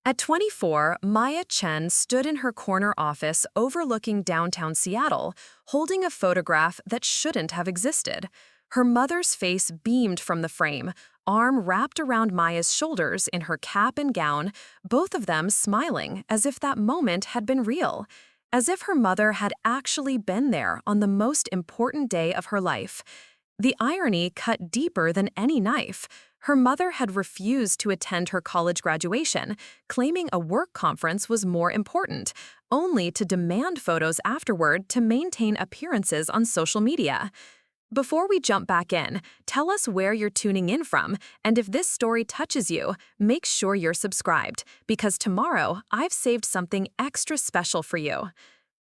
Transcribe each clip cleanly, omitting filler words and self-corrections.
At 24, Maya Chen stood in her corner office overlooking downtown Seattle, holding a photograph that shouldn't have existed. Her mother's face beamed from the frame, arm wrapped around Maya's shoulders in her cap and gown, both of them smiling as if that moment had been real, as if her mother had actually been there on the most important day of her life. The irony cut deeper than any knife. Her mother had refused to attend her college graduation, claiming a work conference was more important, only to demand photos afterward to maintain appearances on social media. Before we jump back in, tell us where you're tuning in from, and if this story touches you, make sure you're subscribed, because tomorrow I've saved something extra special for you.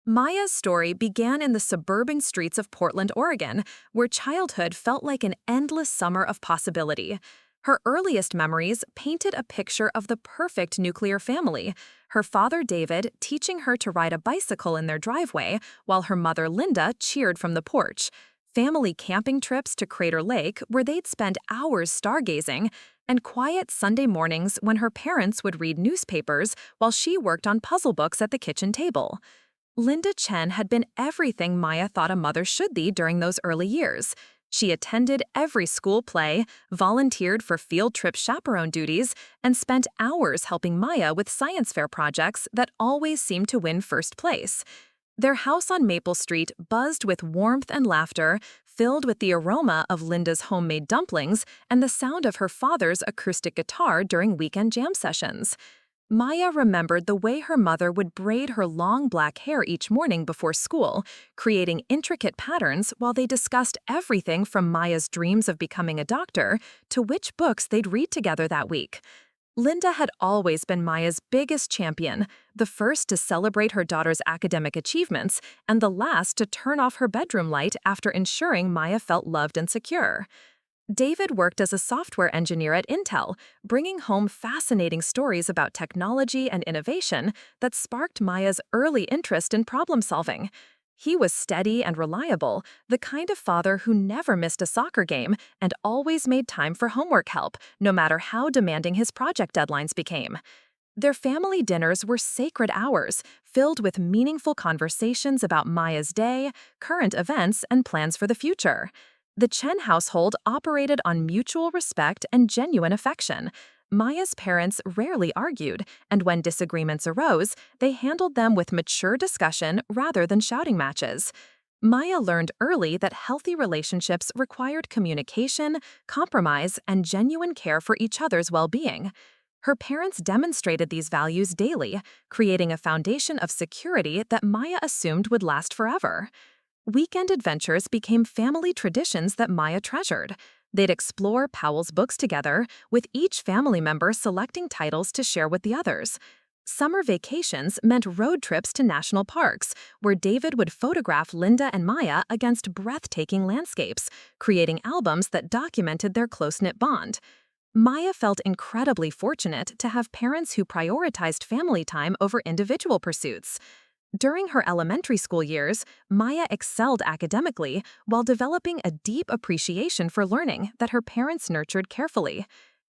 Maya's story began in the suburban streets of Portland, Oregon, where childhood felt like an endless summer of possibility. Her earliest memories painted a picture of the perfect nuclear family, her father David teaching her to ride a bicycle in their driveway, while her mother Linda cheered from the porch, family camping trips to Crater Lake where they'd spend hours stargazing, and quiet Sunday mornings when her parents would read newspapers while she worked on puzzle books at the kitchen table. Linda Chen had been everything Maya thought a mother should be during those early years. She attended every school play, volunteered for field trip chaperone duties, and spent hours helping Maya with science fair projects that always seemed to win first place. Their house on Maple Street buzzed with warmth and laughter, filled with the aroma of Linda's homemade dumplings and the sound of her father's acoustic guitar during weekend jam sessions. Maya remembered the way her mother would braid her long black hair each morning before school, creating intricate patterns while they discussed everything from Maya's dreams of becoming a doctor to which books they'd read together that week. Linda had always been Maya's biggest champion, the first to celebrate her daughter's academic achievements and the last to turn off her bedroom light after ensuring Maya felt loved and secure. David worked as a software engineer at Intel, bringing home fascinating stories about technology and innovation that sparked Maya's early interest in problem-solving. He was steady and reliable, the kind of father who never missed a soccer game and always made time for homework help, no matter how demanding his project deadlines became. Their family dinners were sacred hours, filled with meaningful conversations about Maya's day, current events, and plans for the future. The Chen household operated on mutual respect and genuine affection. Maya's parents rarely argued, and when disagreements arose, they handled them with mature discussion rather than shouting matches. Maya learned early that healthy relationships required communication, compromise, and genuine care for each other's well-being. Her parents demonstrated these values daily, creating a foundation of security that Maya assumed would last forever. Weekend adventures became family traditions that Maya treasured. They'd explore Powell's books together, with each family member selecting titles to share with the others. Summer vacations meant road trips to national parks, where David would photograph Linda and Maya against breathtaking landscapes, creating albums that documented their close-knit bond. Maya felt incredibly fortunate to have parents who prioritized family time over individual pursuits. During her elementary school years, Maya excelled academically while developing a deep appreciation for learning that her parents nurtured carefully.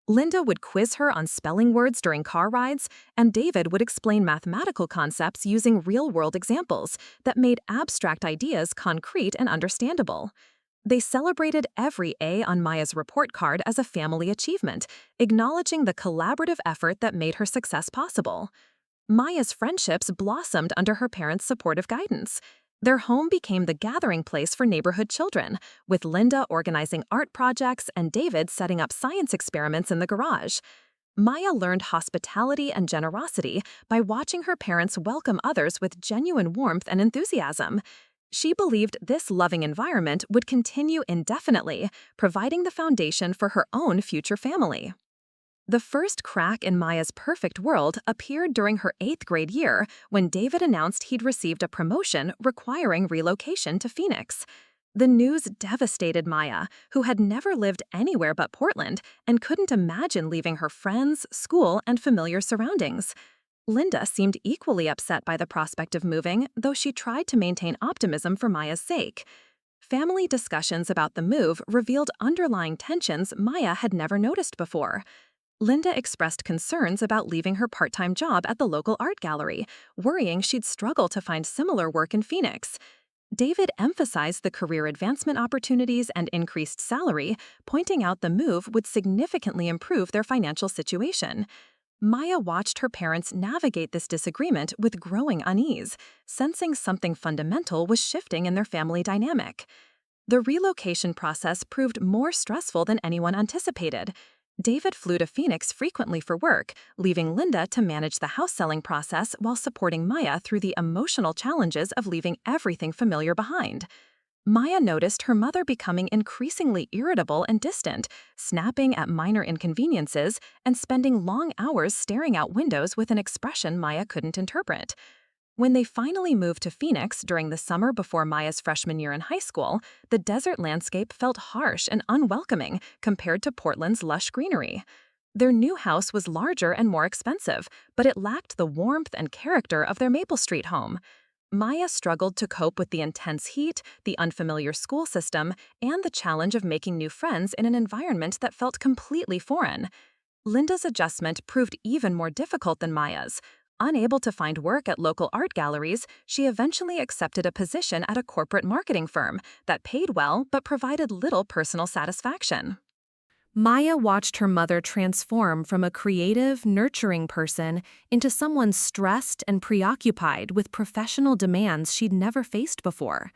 Linda would quiz her on spelling words during car rides, and David would explain mathematical concepts using real-world examples that made abstract ideas concrete and understandable. They celebrated every A on Maya's report card as a family achievement, acknowledging the collaborative effort that made her success possible. Maya's friendships blossomed under her parents' supportive guidance. Their home became the gathering place for neighborhood children, with Linda organizing art projects and David setting up science experiments in the garage. Maya learned hospitality and generosity by watching her parents welcome others with genuine warmth and enthusiasm. She believed this loving environment would continue indefinitely, providing the foundation for her own future family. The first crack in Maya's perfect world appeared during her 8th grade year when David announced he'd received a promotion requiring relocation to Phoenix. The news devastated Maya, who had never lived anywhere but Portland and couldn't imagine leaving her friends, school, and familiar surroundings. Linda seemed equally upset by the prospect of moving, though she tried to maintain optimism for Maya's sake. Family discussions about the move revealed underlying tensions Maya had never noticed before. Linda expressed concerns about leaving her part-time job at the local art gallery, worrying she'd struggle to find similar work in Phoenix. David emphasized the career advancement opportunities and increased salary, pointing out the move would significantly improve their financial situation. Maya watched her parents navigate this disagreement with growing unease, sensing something fundamental was shifting in their family dynamic. The relocation process proved more stressful than anyone anticipated. David flew to Phoenix frequently for work, leaving Linda to manage the house selling process while supporting Maya through the emotional challenges of leaving everything familiar behind. Maya noticed her mother becoming increasingly irritable and distant, snapping at minor inconveniences and spending long hours staring out windows with an expression Maya couldn't interpret. When they finally moved to Phoenix during the summer before Maya's freshman year in high school, the desert landscape felt harsh and unwelcoming compared to Portland's lush greenery. Their new house was larger and more expensive, but it lacked the warmth and character of their Maple Street home. Maya struggled to cope with the intense heat, the unfamiliar school system, and the challenge of making new friends in an environment that felt completely foreign. Linda's adjustment proved even more difficult than Maya's. Unable to find work at local art galleries, she eventually accepted a position at a corporate marketing firm that paid well but provided little personal satisfaction. Maya watched her mother transform from a creative, nurturing person into someone stressed and preoccupied with professional demands she'd never faced before.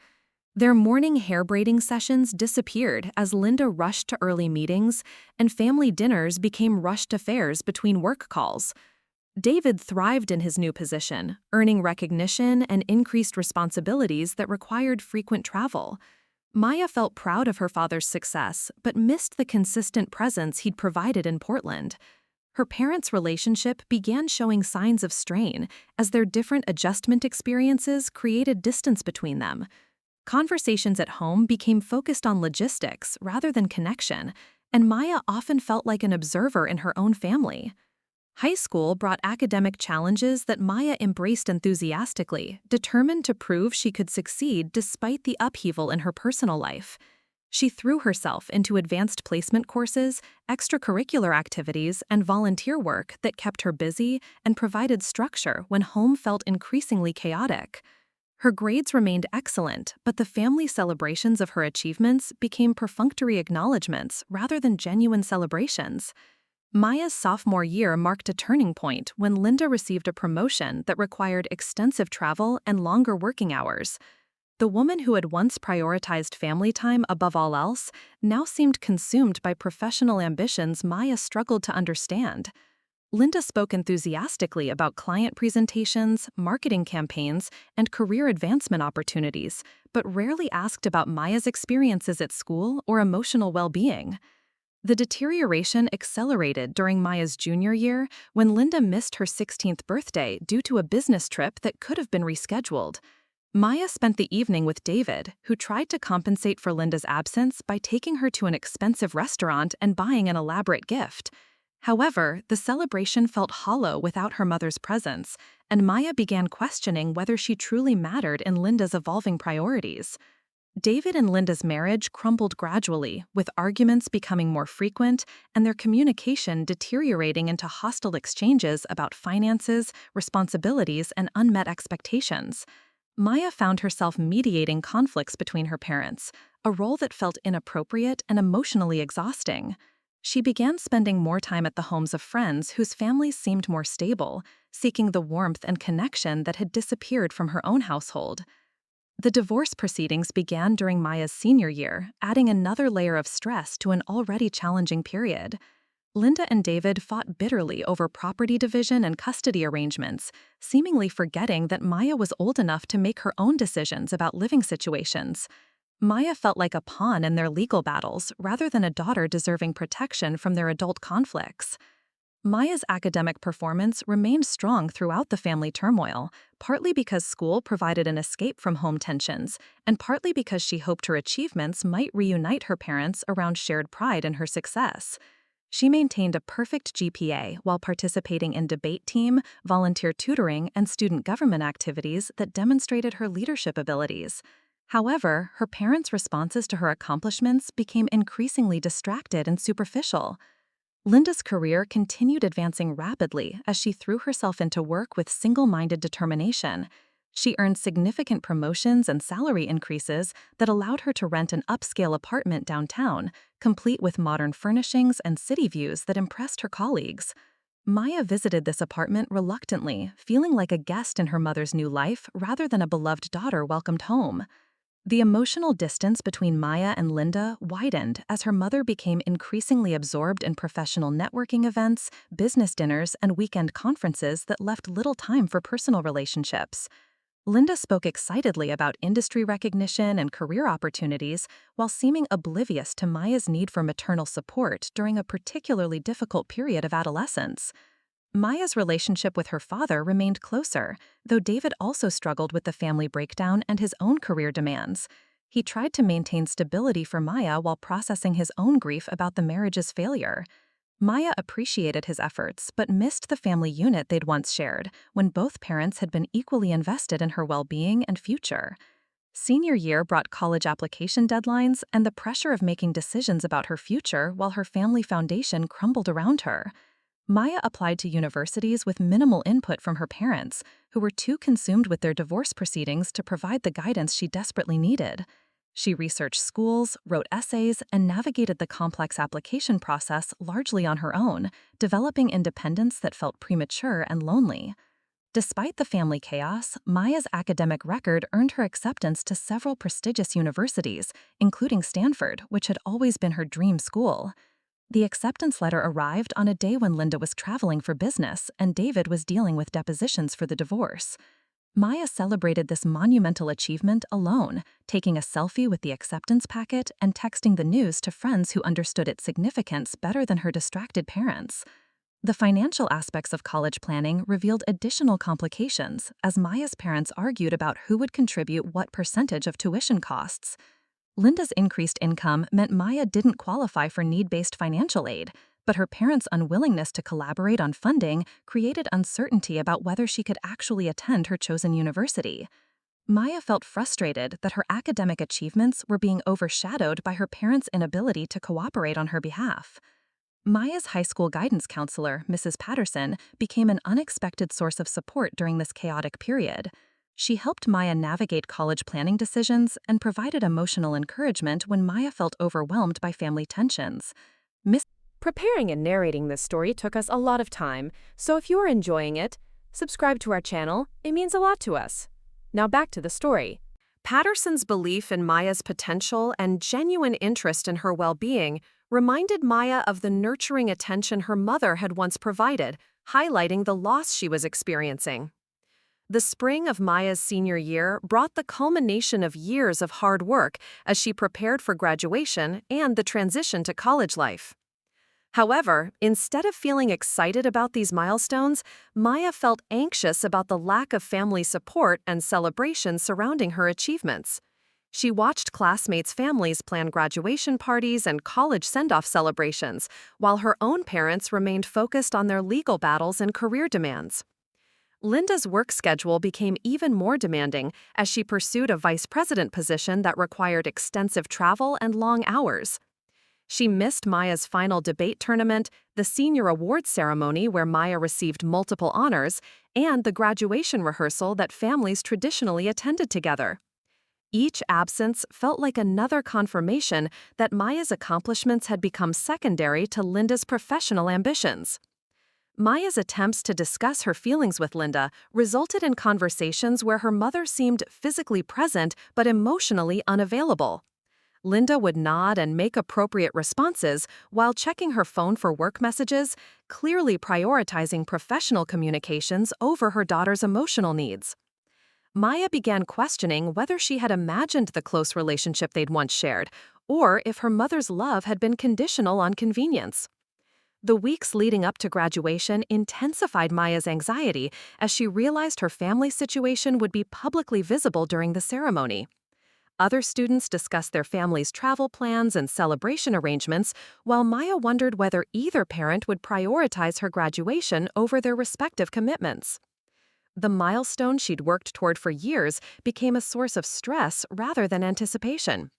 Their morning hair braiding sessions disappeared as Linda rushed to early meetings, and family dinners became rushed affairs between work calls. David thrived in his new position, earning recognition and increased responsibilities that required frequent travel. Maya felt proud of her father's success, but missed the consistent presence he'd provided in Portland. Her parents' relationship began showing signs of strain as their different adjustment experiences created distance between them. Conversations at home became focused on logistics rather than connection, and Maya often felt like an observer in her own family. High school brought academic challenges that Maya embraced enthusiastically, determined to prove she could succeed despite the upheaval in her personal life. She threw herself into advanced placement courses, extracurricular activities, and volunteer work that kept her busy and provided structure when home felt increasingly chaotic. Her grades remained excellent, but the family celebrations of her achievements became perfunctory acknowledgments rather than genuine celebrations. Maya's sophomore year marked a turning point when Linda received a promotion that required extensive travel and longer working hours. The woman who had once prioritized family time above all else now seemed consumed by professional ambitions Maya struggled to understand. Linda spoke enthusiastically about client presentations, marketing campaigns, and career advancement opportunities, but rarely asked about Maya's experiences at school or emotional well-being. The deterioration accelerated during Maya's junior year when Linda missed her 16th birthday due to a business trip that could have been rescheduled. Maya spent the evening with David, who tried to compensate for Linda's absence by taking her to an expensive restaurant and buying an elaborate gift. However, the celebration felt hollow without her mother's presence, and Maya began questioning whether she truly mattered in Linda's evolving priorities. David and Linda's marriage crumbled gradually, with arguments becoming more frequent and their communication deteriorating into hostile exchanges about finances, responsibilities, and unmet expectations. Maya found herself mediating conflicts between her parents, a role that felt inappropriate and emotionally exhausting. She began spending more time at the homes of friends whose families seemed more stable, seeking the warmth and connection that had disappeared from her own household. The divorce proceedings began during Maya's senior year, adding another layer of stress to an already challenging period. Linda and David fought bitterly over property division and custody arrangements, seemingly forgetting that Maya was old enough to make her own decisions about living situations. Maya felt like a pawn in their legal battles rather than a daughter deserving protection from their adult conflicts. Maya's academic performance remained strong throughout the family turmoil, partly because school provided an escape from home tensions, and partly because she hoped her achievements might reunite her parents around shared pride in her success. She maintained a perfect GPA while participating in debate team, volunteer tutoring, and student government activities that demonstrated her leadership abilities. However, her parents' responses to her accomplishments became increasingly distracted and superficial. Linda's career continued advancing rapidly as she threw herself into work with single-minded determination. She earned significant promotions and salary increases that allowed her to rent an upscale apartment downtown, complete with modern furnishings and city views that impressed her colleagues. Maya visited this apartment reluctantly, feeling like a guest in her mother's new life rather than a beloved daughter welcomed home. The emotional distance between Maya and Linda widened as her mother became increasingly absorbed in professional networking events, business dinners, and weekend conferences that left little time for personal relationships. Linda spoke excitedly about industry recognition and career opportunities while seeming oblivious to Maya's need for maternal support during a particularly difficult period of adolescence. Maya's relationship with her father remained closer, though David also struggled with the family breakdown and his own career demands. He tried to maintain stability for Maya while processing his own grief about the marriage's failure. Maya appreciated his efforts, but missed the family unit they'd once shared, when both parents had been equally invested in her well-being and future. Senior year brought college application deadlines and the pressure of making decisions about her future while her family foundation crumbled around her. Maya applied to universities with minimal input from her parents, who were too consumed with their divorce proceedings to provide the guidance she desperately needed. She researched schools, wrote essays, and navigated the complex application process largely on her own, developing independence that felt premature and lonely. Despite the family chaos, Maya's academic record earned her acceptance to several prestigious universities, including Stanford, which had always been her dream school. The acceptance letter arrived on a day when Linda was traveling for business and David was dealing with depositions for the divorce. Maya celebrated this monumental achievement alone, taking a selfie with the acceptance packet and texting the news to friends who understood its significance better than her distracted parents. The financial aspects of college planning revealed additional complications as Maya's parents argued about who would contribute what percentage of tuition costs. Linda's increased income meant Maya didn't qualify for need-based financial aid, but her parents' unwillingness to collaborate on funding created uncertainty about whether she could actually attend her chosen university. Maya felt frustrated that her academic achievements were being overshadowed by her parents' inability to cooperate on her behalf. Maya's high school guidance counselor, Mrs. Patterson, became an unexpected source of support during this chaotic period. She helped Maya navigate college planning decisions and provided emotional encouragement when Maya felt overwhelmed by family tensions. Preparing and narrating this story took us a lot of time, so if you are enjoying it, subscribe to our channel. It means a lot to us. Now back to the story. Patterson's belief in Maya's potential and genuine interest in her well-being reminded Maya of the nurturing attention her mother had once provided, highlighting the loss she was experiencing. The spring of Maya's senior year brought the culmination of years of hard work as she prepared for graduation and the transition to college life. However, instead of feeling excited about these milestones, Maya felt anxious about the lack of family support and celebration surrounding her achievements. She watched classmates' families plan graduation parties and college send-off celebrations, while her own parents remained focused on their legal battles and career demands. Linda's work schedule became even more demanding as she pursued a vice president position that required extensive travel and long hours. She missed Maya's final debate tournament, the senior awards ceremony where Maya received multiple honors, and the graduation rehearsal that families traditionally attended together. Each absence felt like another confirmation that Maya's accomplishments had become secondary to Linda's professional ambitions. Maya's attempts to discuss her feelings with Linda resulted in conversations where her mother seemed physically present but emotionally unavailable. Linda would nod and make appropriate responses while checking her phone for work messages, clearly prioritizing professional communications over her daughter's emotional needs. Maya began questioning whether she had imagined the close relationship they'd once shared, or if her mother's love had been conditional on convenience. The weeks leading up to graduation intensified Maya's anxiety as she realized her family situation would be publicly visible during the ceremony. Other students discussed their family's travel plans and celebration arrangements, while Maya wondered whether either parent would prioritize her graduation over their respective commitments. The milestone she'd worked toward for years became a source of stress rather than anticipation.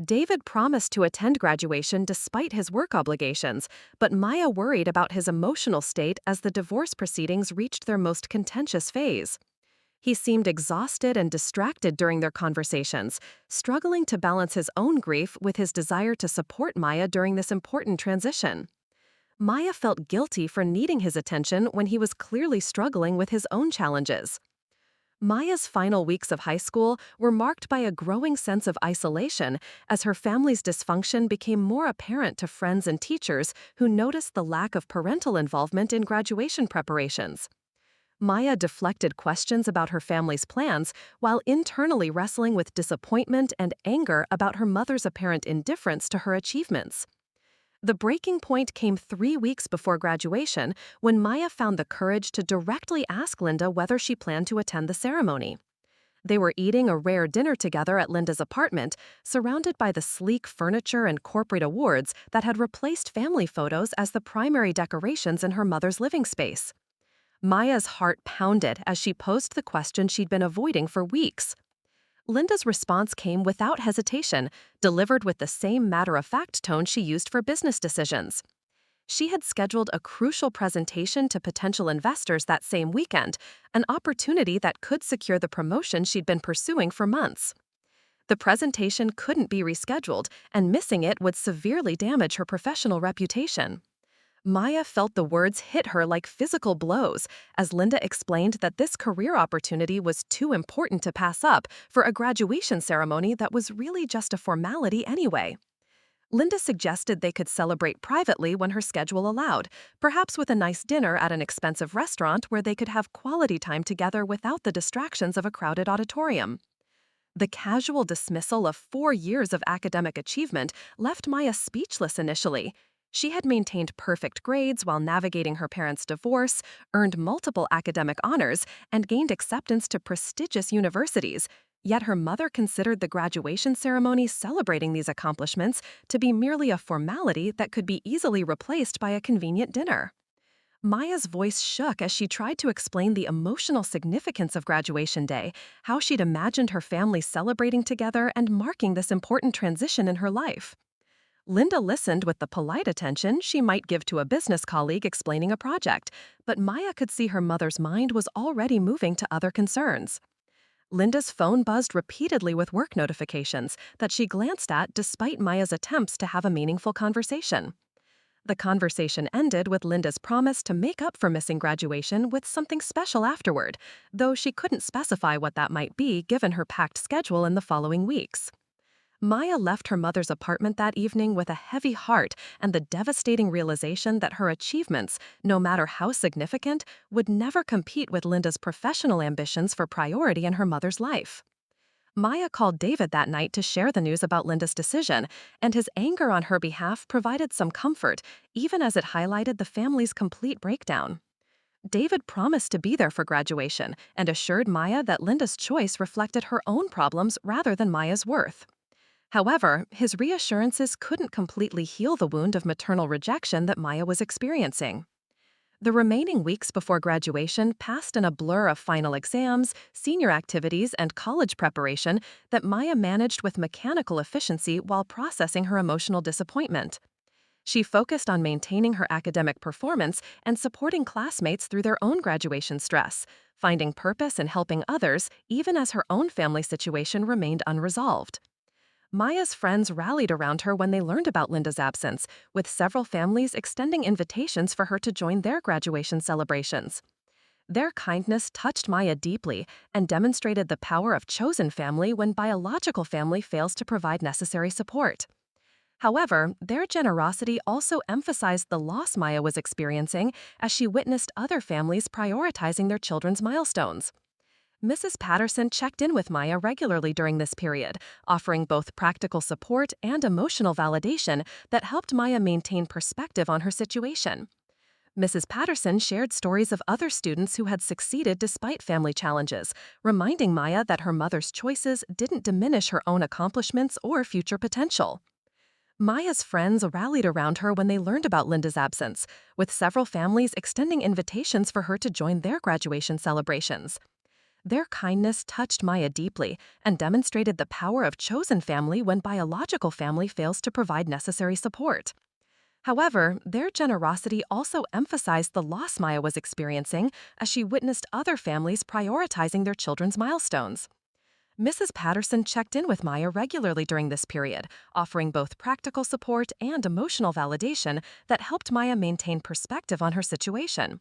David promised to attend graduation despite his work obligations, but Maya worried about his emotional state as the divorce proceedings reached their most contentious phase. He seemed exhausted and distracted during their conversations, struggling to balance his own grief with his desire to support Maya during this important transition. Maya felt guilty for needing his attention when he was clearly struggling with his own challenges. Maya's final weeks of high school were marked by a growing sense of isolation as her family's dysfunction became more apparent to friends and teachers who noticed the lack of parental involvement in graduation preparations. Maya deflected questions about her family's plans while internally wrestling with disappointment and anger about her mother's apparent indifference to her achievements. The breaking point came 3 weeks before graduation when Maya found the courage to directly ask Linda whether she planned to attend the ceremony. They were eating a rare dinner together at Linda's apartment, surrounded by the sleek furniture and corporate awards that had replaced family photos as the primary decorations in her mother's living space. Maya's heart pounded as she posed the question she'd been avoiding for weeks. Linda's response came without hesitation, delivered with the same matter-of-fact tone she used for business decisions. She had scheduled a crucial presentation to potential investors that same weekend, an opportunity that could secure the promotion she'd been pursuing for months. The presentation couldn't be rescheduled, and missing it would severely damage her professional reputation. Maya felt the words hit her like physical blows as Linda explained that this career opportunity was too important to pass up for a graduation ceremony that was really just a formality anyway. Linda suggested they could celebrate privately when her schedule allowed, perhaps with a nice dinner at an expensive restaurant where they could have quality time together without the distractions of a crowded auditorium. The casual dismissal of 4 years of academic achievement left Maya speechless initially. She had maintained perfect grades while navigating her parents' divorce, earned multiple academic honors, and gained acceptance to prestigious universities, yet her mother considered the graduation ceremony celebrating these accomplishments to be merely a formality that could be easily replaced by a convenient dinner. Maya's voice shook as she tried to explain the emotional significance of graduation day, how she'd imagined her family celebrating together and marking this important transition in her life. Linda listened with the polite attention she might give to a business colleague explaining a project, but Maya could see her mother's mind was already moving to other concerns. Linda's phone buzzed repeatedly with work notifications that she glanced at despite Maya's attempts to have a meaningful conversation. The conversation ended with Linda's promise to make up for missing graduation with something special afterward, though she couldn't specify what that might be given her packed schedule in the following weeks. Maya left her mother's apartment that evening with a heavy heart and the devastating realization that her achievements, no matter how significant, would never compete with Linda's professional ambitions for priority in her mother's life. Maya called David that night to share the news about Linda's decision, and his anger on her behalf provided some comfort, even as it highlighted the family's complete breakdown. David promised to be there for graduation and assured Maya that Linda's choice reflected her own problems rather than Maya's worth. However, his reassurances couldn't completely heal the wound of maternal rejection that Maya was experiencing. The remaining weeks before graduation passed in a blur of final exams, senior activities, and college preparation that Maya managed with mechanical efficiency while processing her emotional disappointment. She focused on maintaining her academic performance and supporting classmates through their own graduation stress, finding purpose in helping others even as her own family situation remained unresolved. Maya's friends rallied around her when they learned about Linda's absence, with several families extending invitations for her to join their graduation celebrations. Their kindness touched Maya deeply and demonstrated the power of chosen family when biological family fails to provide necessary support. However, their generosity also emphasized the loss Maya was experiencing as she witnessed other families prioritizing their children's milestones. Mrs. Patterson checked in with Maya regularly during this period, offering both practical support and emotional validation that helped Maya maintain perspective on her situation. Mrs. Patterson shared stories of other students who had succeeded despite family challenges, reminding Maya that her mother's choices didn't diminish her own accomplishments or future potential. Maya's friends rallied around her when they learned about Linda's absence, with several families extending invitations for her to join their graduation celebrations. Their kindness touched Maya deeply and demonstrated the power of chosen family when biological family fails to provide necessary support. However, their generosity also emphasized the loss Maya was experiencing as she witnessed other families prioritizing their children's milestones. Mrs. Patterson checked in with Maya regularly during this period, offering both practical support and emotional validation that helped Maya maintain perspective on her situation.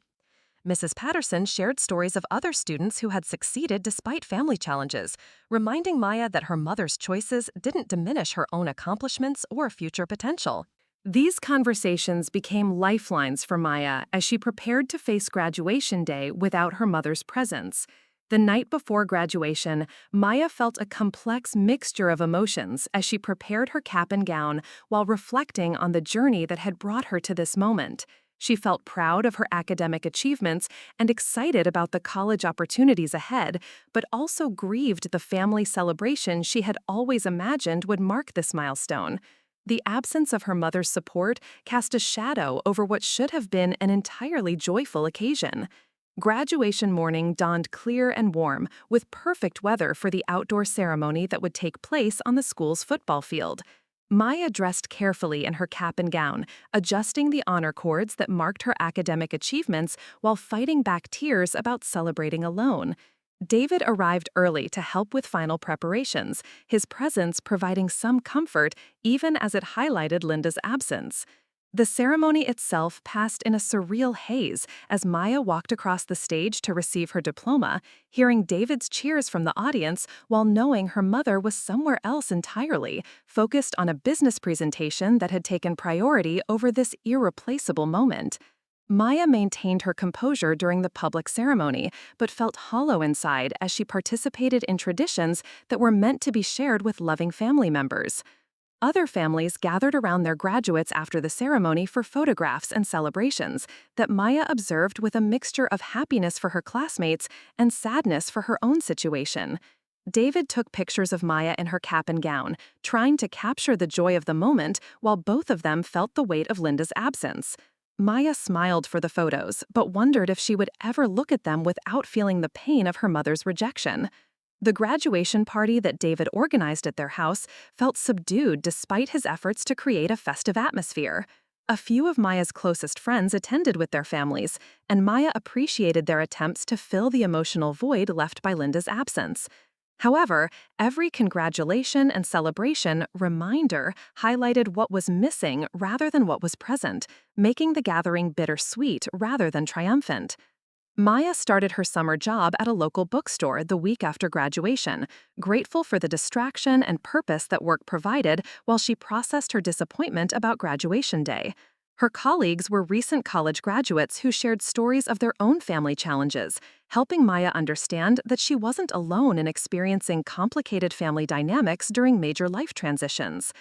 Mrs. Patterson shared stories of other students who had succeeded despite family challenges, reminding Maya that her mother's choices didn't diminish her own accomplishments or future potential. These conversations became lifelines for Maya as she prepared to face graduation day without her mother's presence. The night before graduation, Maya felt a complex mixture of emotions as she prepared her cap and gown while reflecting on the journey that had brought her to this moment. She felt proud of her academic achievements and excited about the college opportunities ahead, but also grieved the family celebration she had always imagined would mark this milestone. The absence of her mother's support cast a shadow over what should have been an entirely joyful occasion. Graduation morning dawned clear and warm, with perfect weather for the outdoor ceremony that would take place on the school's football field. Maya dressed carefully in her cap and gown, adjusting the honor cords that marked her academic achievements while fighting back tears about celebrating alone. David arrived early to help with final preparations, his presence providing some comfort even as it highlighted Linda's absence. The ceremony itself passed in a surreal haze as Maya walked across the stage to receive her diploma, hearing David's cheers from the audience while knowing her mother was somewhere else entirely, focused on a business presentation that had taken priority over this irreplaceable moment. Maya maintained her composure during the public ceremony, but felt hollow inside as she participated in traditions that were meant to be shared with loving family members. Other families gathered around their graduates after the ceremony for photographs and celebrations that Maya observed with a mixture of happiness for her classmates and sadness for her own situation. David took pictures of Maya in her cap and gown, trying to capture the joy of the moment while both of them felt the weight of Linda's absence. Maya smiled for the photos, but wondered if she would ever look at them without feeling the pain of her mother's rejection. The graduation party that David organized at their house felt subdued despite his efforts to create a festive atmosphere. A few of Maya's closest friends attended with their families, and Maya appreciated their attempts to fill the emotional void left by Linda's absence. However, every congratulation and celebration reminder highlighted what was missing rather than what was present, making the gathering bittersweet rather than triumphant. Maya started her summer job at a local bookstore the week after graduation, grateful for the distraction and purpose that work provided while she processed her disappointment about graduation day. Her colleagues were recent college graduates who shared stories of their own family challenges, helping Maya understand that she wasn't alone in experiencing complicated family dynamics during major life transitions.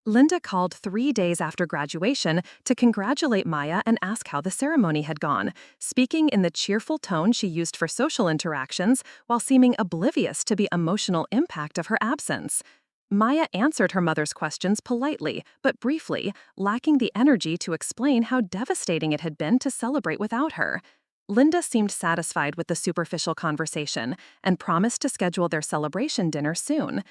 Linda called 3 days after graduation to congratulate Maya and ask how the ceremony had gone, speaking in the cheerful tone she used for social interactions while seeming oblivious to the emotional impact of her absence. Maya answered her mother's questions politely, but briefly, lacking the energy to explain how devastating it had been to celebrate without her. Linda seemed satisfied with the superficial conversation and promised to schedule their celebration dinner soon.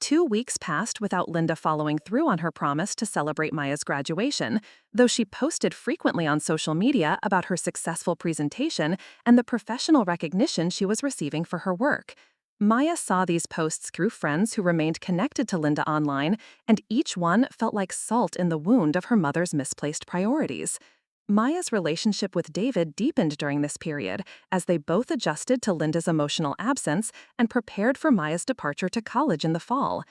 2 weeks passed without Linda following through on her promise to celebrate Maya's graduation, though she posted frequently on social media about her successful presentation and the professional recognition she was receiving for her work. Maya saw these posts through friends who remained connected to Linda online, and each one felt like salt in the wound of her mother's misplaced priorities. Maya's relationship with David deepened during this period as they both adjusted to Linda's emotional absence and prepared for Maya's departure to college in the fall.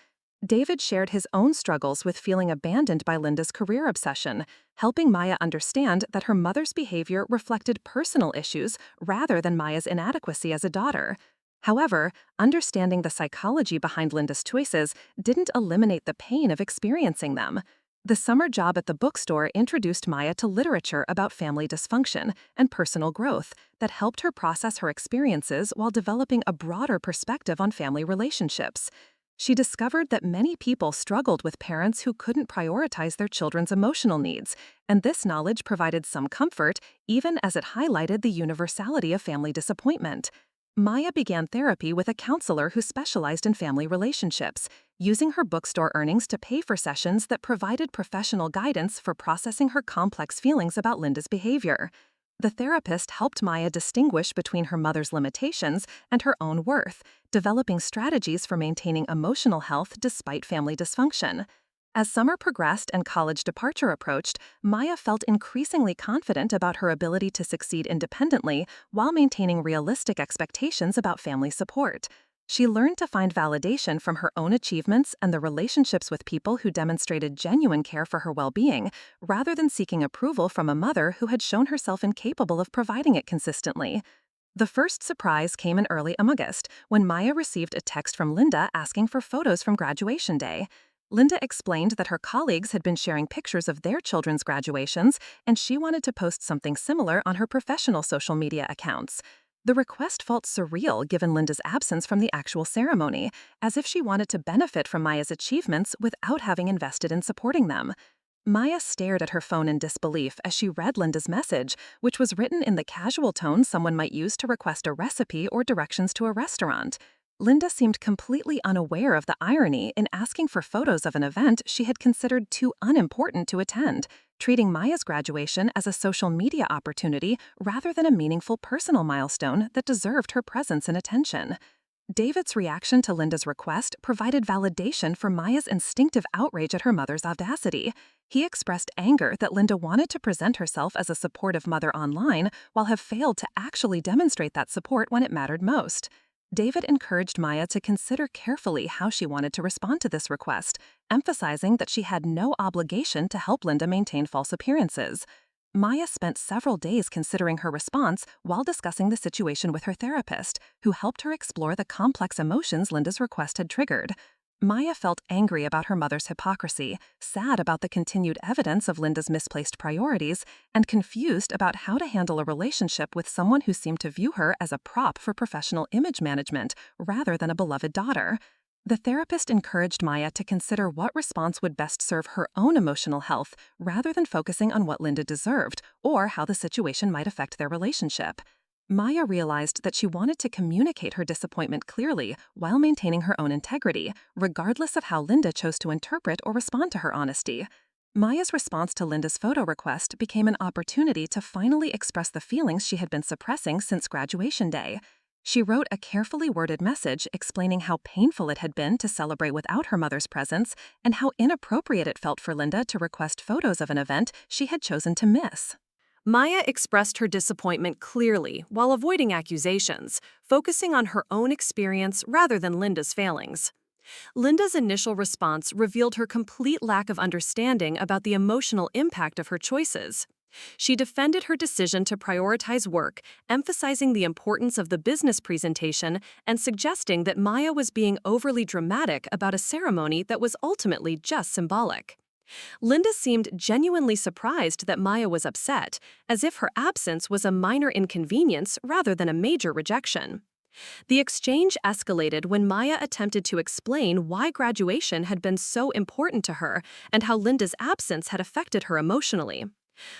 David shared his own struggles with feeling abandoned by Linda's career obsession, helping Maya understand that her mother's behavior reflected personal issues rather than Maya's inadequacy as a daughter. However, understanding the psychology behind Linda's choices didn't eliminate the pain of experiencing them. The summer job at the bookstore introduced Maya to literature about family dysfunction and personal growth that helped her process her experiences while developing a broader perspective on family relationships. She discovered that many people struggled with parents who couldn't prioritize their children's emotional needs, and this knowledge provided some comfort even as it highlighted the universality of family disappointment. Maya began therapy with a counselor who specialized in family relationships, using her bookstore earnings to pay for sessions that provided professional guidance for processing her complex feelings about Linda's behavior. The therapist helped Maya distinguish between her mother's limitations and her own worth, developing strategies for maintaining emotional health despite family dysfunction. As summer progressed and college departure approached, Maya felt increasingly confident about her ability to succeed independently while maintaining realistic expectations about family support. She learned to find validation from her own achievements and the relationships with people who demonstrated genuine care for her well-being, rather than seeking approval from a mother who had shown herself incapable of providing it consistently. The first surprise came in early August, when Maya received a text from Linda asking for photos from graduation day. Linda explained that her colleagues had been sharing pictures of their children's graduations, and she wanted to post something similar on her professional social media accounts. The request felt surreal given Linda's absence from the actual ceremony, as if she wanted to benefit from Maya's achievements without having invested in supporting them. Maya stared at her phone in disbelief as she read Linda's message, which was written in the casual tone someone might use to request a recipe or directions to a restaurant. Linda seemed completely unaware of the irony in asking for photos of an event she had considered too unimportant to attend, treating Maya's graduation as a social media opportunity rather than a meaningful personal milestone that deserved her presence and attention. David's reaction to Linda's request provided validation for Maya's instinctive outrage at her mother's audacity. He expressed anger that Linda wanted to present herself as a supportive mother online while have failed to actually demonstrate that support when it mattered most. David encouraged Maya to consider carefully how she wanted to respond to this request, emphasizing that she had no obligation to help Linda maintain false appearances. Maya spent several days considering her response while discussing the situation with her therapist, who helped her explore the complex emotions Linda's request had triggered. Maya felt angry about her mother's hypocrisy, sad about the continued evidence of Linda's misplaced priorities, and confused about how to handle a relationship with someone who seemed to view her as a prop for professional image management rather than a beloved daughter. The therapist encouraged Maya to consider what response would best serve her own emotional health rather than focusing on what Linda deserved or how the situation might affect their relationship. Maya realized that she wanted to communicate her disappointment clearly while maintaining her own integrity, regardless of how Linda chose to interpret or respond to her honesty. Maya's response to Linda's photo request became an opportunity to finally express the feelings she had been suppressing since graduation day. She wrote a carefully worded message explaining how painful it had been to celebrate without her mother's presence and how inappropriate it felt for Linda to request photos of an event she had chosen to miss. Maya expressed her disappointment clearly while avoiding accusations, focusing on her own experience rather than Linda's failings. Linda's initial response revealed her complete lack of understanding about the emotional impact of her choices. She defended her decision to prioritize work, emphasizing the importance of the business presentation and suggesting that Maya was being overly dramatic about a ceremony that was ultimately just symbolic. Linda seemed genuinely surprised that Maya was upset, as if her absence was a minor inconvenience rather than a major rejection. The exchange escalated when Maya attempted to explain why graduation had been so important to her and how Linda's absence had affected her emotionally.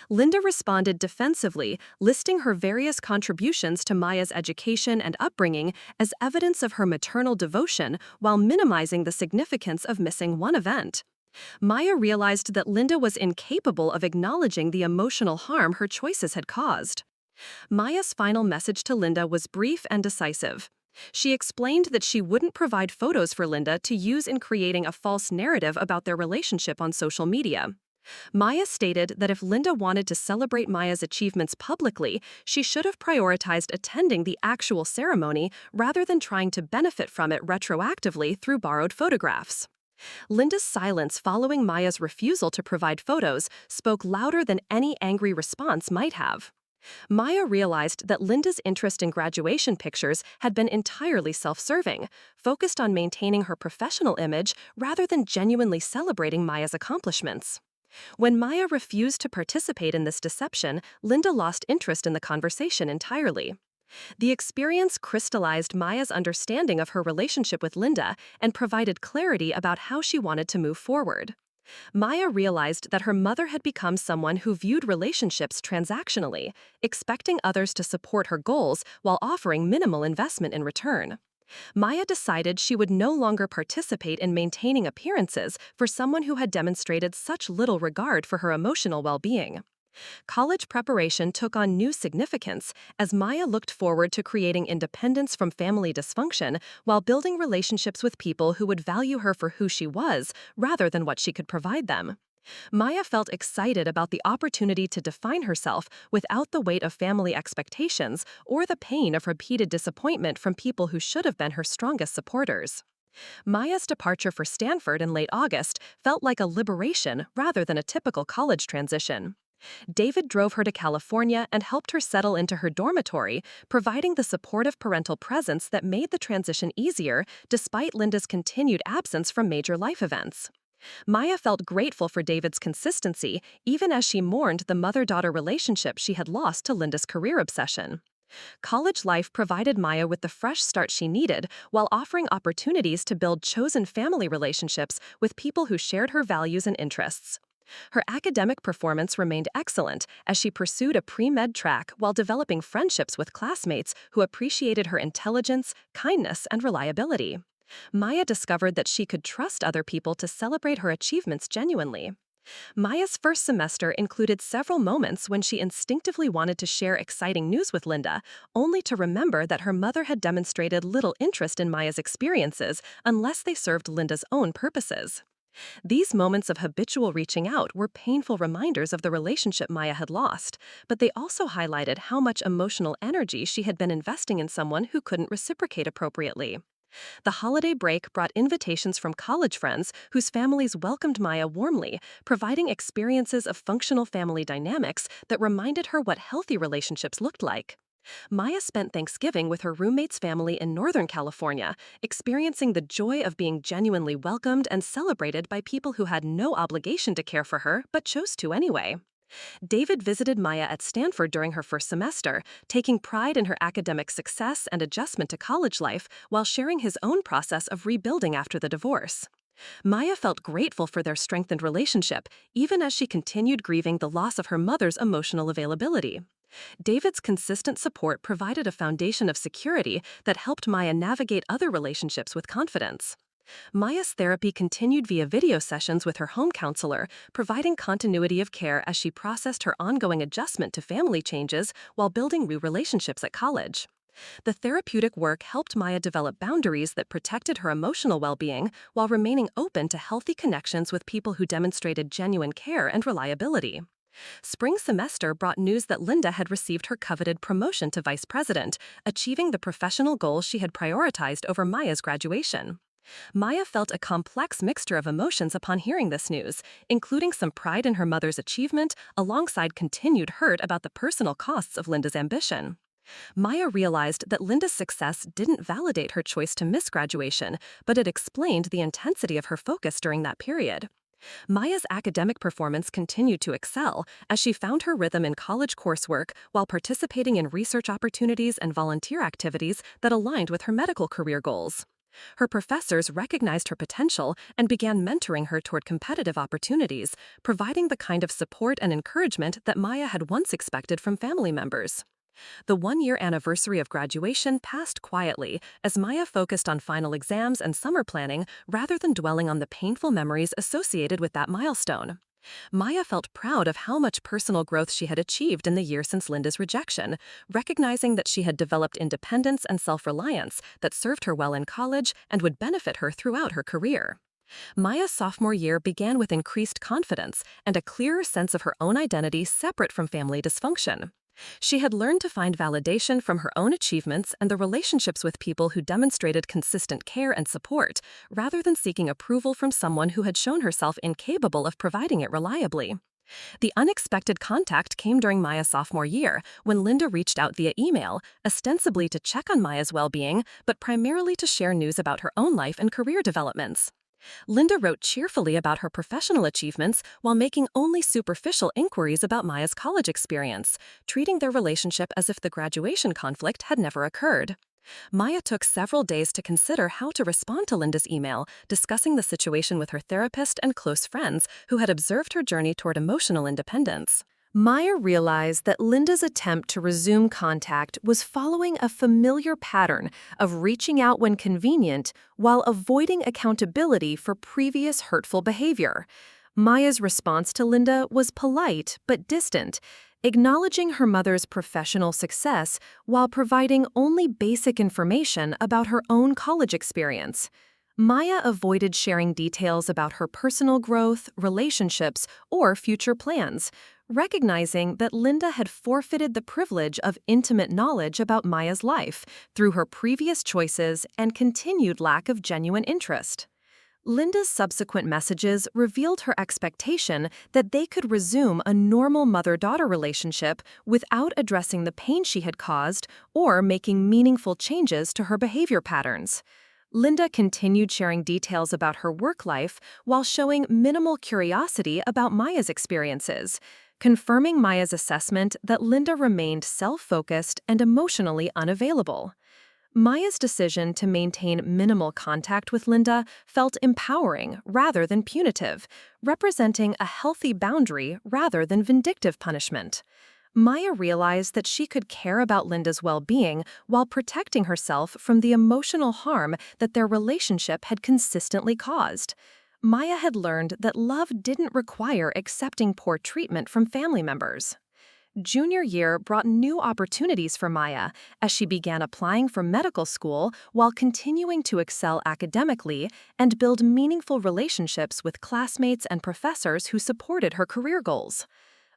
Linda responded defensively, listing her various contributions to Maya's education and upbringing as evidence of her maternal devotion while minimizing the significance of missing one event. Maya realized that Linda was incapable of acknowledging the emotional harm her choices had caused. Maya's final message to Linda was brief and decisive. She explained that she wouldn't provide photos for Linda to use in creating a false narrative about their relationship on social media. Maya stated that if Linda wanted to celebrate Maya's achievements publicly, she should have prioritized attending the actual ceremony rather than trying to benefit from it retroactively through borrowed photographs. Linda's silence following Maya's refusal to provide photos spoke louder than any angry response might have. Maya realized that Linda's interest in graduation pictures had been entirely self-serving, focused on maintaining her professional image rather than genuinely celebrating Maya's accomplishments. When Maya refused to participate in this deception, Linda lost interest in the conversation entirely. The experience crystallized Maya's understanding of her relationship with Linda and provided clarity about how she wanted to move forward. Maya realized that her mother had become someone who viewed relationships transactionally, expecting others to support her goals while offering minimal investment in return. Maya decided she would no longer participate in maintaining appearances for someone who had demonstrated such little regard for her emotional well-being. College preparation took on new significance as Maya looked forward to creating independence from family dysfunction while building relationships with people who would value her for who she was rather than what she could provide them. Maya felt excited about the opportunity to define herself without the weight of family expectations or the pain of repeated disappointment from people who should have been her strongest supporters. Maya's departure for Stanford in late August felt like a liberation rather than a typical college transition. David drove her to California and helped her settle into her dormitory, providing the supportive parental presence that made the transition easier despite Linda's continued absence from major life events. Maya felt grateful for David's consistency, even as she mourned the mother-daughter relationship she had lost to Linda's career obsession. College life provided Maya with the fresh start she needed while offering opportunities to build chosen family relationships with people who shared her values and interests. Her academic performance remained excellent as she pursued a pre-med track while developing friendships with classmates who appreciated her intelligence, kindness, and reliability. Maya discovered that she could trust other people to celebrate her achievements genuinely. Maya's first semester included several moments when she instinctively wanted to share exciting news with Linda, only to remember that her mother had demonstrated little interest in Maya's experiences unless they served Linda's own purposes. These moments of habitual reaching out were painful reminders of the relationship Maya had lost, but they also highlighted how much emotional energy she had been investing in someone who couldn't reciprocate appropriately. The holiday break brought invitations from college friends whose families welcomed Maya warmly, providing experiences of functional family dynamics that reminded her what healthy relationships looked like. Maya spent Thanksgiving with her roommate's family in Northern California, experiencing the joy of being genuinely welcomed and celebrated by people who had no obligation to care for her but chose to anyway. David visited Maya at Stanford during her first semester, taking pride in her academic success and adjustment to college life while sharing his own process of rebuilding after the divorce. Maya felt grateful for their strengthened relationship, even as she continued grieving the loss of her mother's emotional availability. David's consistent support provided a foundation of security that helped Maya navigate other relationships with confidence. Maya's therapy continued via video sessions with her home counselor, providing continuity of care as she processed her ongoing adjustment to family changes while building new relationships at college. The therapeutic work helped Maya develop boundaries that protected her emotional well-being while remaining open to healthy connections with people who demonstrated genuine care and reliability. Spring semester brought news that Linda had received her coveted promotion to vice president, achieving the professional goals she had prioritized over Maya's graduation. Maya felt a complex mixture of emotions upon hearing this news, including some pride in her mother's achievement alongside continued hurt about the personal costs of Linda's ambition. Maya realized that Linda's success didn't validate her choice to miss graduation, but it explained the intensity of her focus during that period. Maya's academic performance continued to excel as she found her rhythm in college coursework while participating in research opportunities and volunteer activities that aligned with her medical career goals. Her professors recognized her potential and began mentoring her toward competitive opportunities, providing the kind of support and encouragement that Maya had once expected from family members. The one-year anniversary of graduation passed quietly as Maya focused on final exams and summer planning rather than dwelling on the painful memories associated with that milestone. Maya felt proud of how much personal growth she had achieved in the year since Linda's rejection, recognizing that she had developed independence and self-reliance that served her well in college and would benefit her throughout her career. Maya's sophomore year began with increased confidence and a clearer sense of her own identity separate from family dysfunction. She had learned to find validation from her own achievements and the relationships with people who demonstrated consistent care and support, rather than seeking approval from someone who had shown herself incapable of providing it reliably. The unexpected contact came during Maya's sophomore year, when Linda reached out via email, ostensibly to check on Maya's well-being, but primarily to share news about her own life and career developments. Linda wrote cheerfully about her professional achievements while making only superficial inquiries about Maya's college experience, treating their relationship as if the graduation conflict had never occurred. Maya took several days to consider how to respond to Linda's email, discussing the situation with her therapist and close friends who had observed her journey toward emotional independence. Maya realized that Linda's attempt to resume contact was following a familiar pattern of reaching out when convenient while avoiding accountability for previous hurtful behavior. Maya's response to Linda was polite but distant, acknowledging her mother's professional success while providing only basic information about her own college experience. Maya avoided sharing details about her personal growth, relationships, or future plans, recognizing that Linda had forfeited the privilege of intimate knowledge about Maya's life through her previous choices and continued lack of genuine interest. Linda's subsequent messages revealed her expectation that they could resume a normal mother-daughter relationship without addressing the pain she had caused or making meaningful changes to her behavior patterns. Linda continued sharing details about her work life while showing minimal curiosity about Maya's experiences, confirming Maya's assessment that Linda remained self-focused and emotionally unavailable. Maya's decision to maintain minimal contact with Linda felt empowering rather than punitive, representing a healthy boundary rather than vindictive punishment. Maya realized that she could care about Linda's well-being while protecting herself from the emotional harm that their relationship had consistently caused. Maya had learned that love didn't require accepting poor treatment from family members. Junior year brought new opportunities for Maya as she began applying for medical school while continuing to excel academically and build meaningful relationships with classmates and professors who supported her career goals.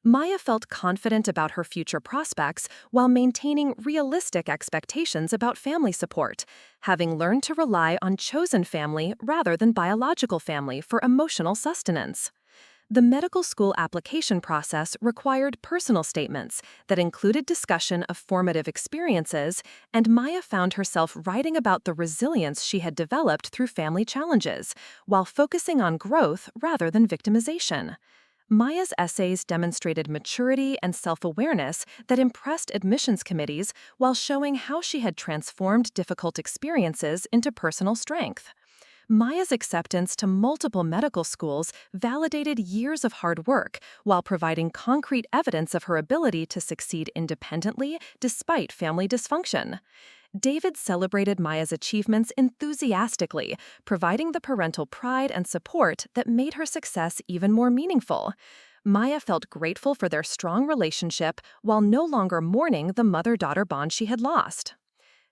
Maya felt confident about her future prospects while maintaining realistic expectations about family support, having learned to rely on chosen family rather than biological family for emotional sustenance. The medical school application process required personal statements that included discussion of formative experiences, and Maya found herself writing about the resilience she had developed through family challenges, while focusing on growth rather than victimization. Maya's essays demonstrated maturity and self-awareness that impressed admissions committees while showing how she had transformed difficult experiences into personal strength. Maya's acceptance to multiple medical schools validated years of hard work while providing concrete evidence of her ability to succeed independently despite family dysfunction. David celebrated Maya's achievements enthusiastically, providing the parental pride and support that made her success even more meaningful. Maya felt grateful for their strong relationship while no longer mourning the mother-daughter bond she had lost.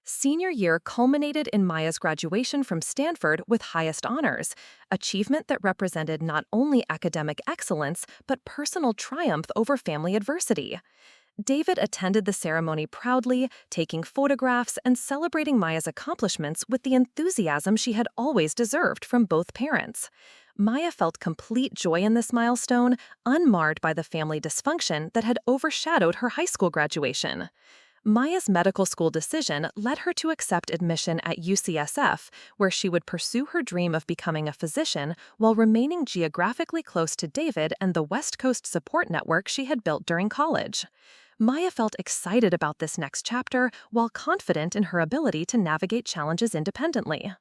Senior year culminated in Maya's graduation from Stanford with highest honors, achievement that represented not only academic excellence but personal triumph over family adversity. David attended the ceremony proudly, taking photographs and celebrating Maya's accomplishments with the enthusiasm she had always deserved from both parents. Maya felt complete joy in this milestone, unmarred by the family dysfunction that had overshadowed her high school graduation. Maya's medical school decision led her to accept admission at UCSF, where she would pursue her dream of becoming a physician while remaining geographically close to David and the West Coast support network she had built during college. Maya felt excited about this next chapter while confident in her ability to navigate challenges independently.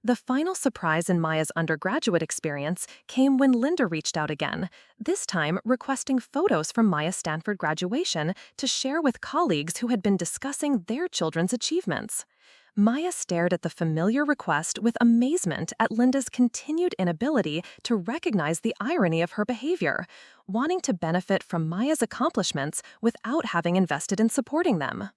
The final surprise in Maya's undergraduate experience came when Linda reached out again, this time requesting photos from Maya's Stanford graduation to share with colleagues who had been discussing their children's achievements. Maya stared at the familiar request with amazement at Linda's continued inability to recognize the irony of her behavior, wanting to benefit from Maya's accomplishments without having invested in supporting them.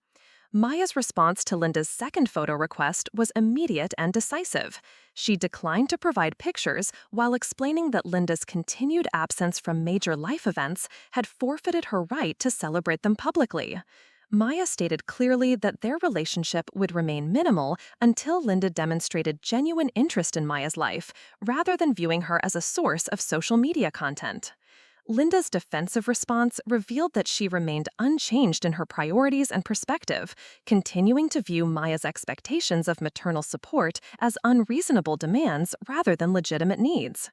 Maya's response to Linda's second photo request was immediate and decisive. She declined to provide pictures while explaining that Linda's continued absence from major life events had forfeited her right to celebrate them publicly. Maya stated clearly that their relationship would remain minimal until Linda demonstrated genuine interest in Maya's life, rather than viewing her as a source of social media content. Linda's defensive response revealed that she remained unchanged in her priorities and perspective, continuing to view Maya's expectations of maternal support as unreasonable demands rather than legitimate needs.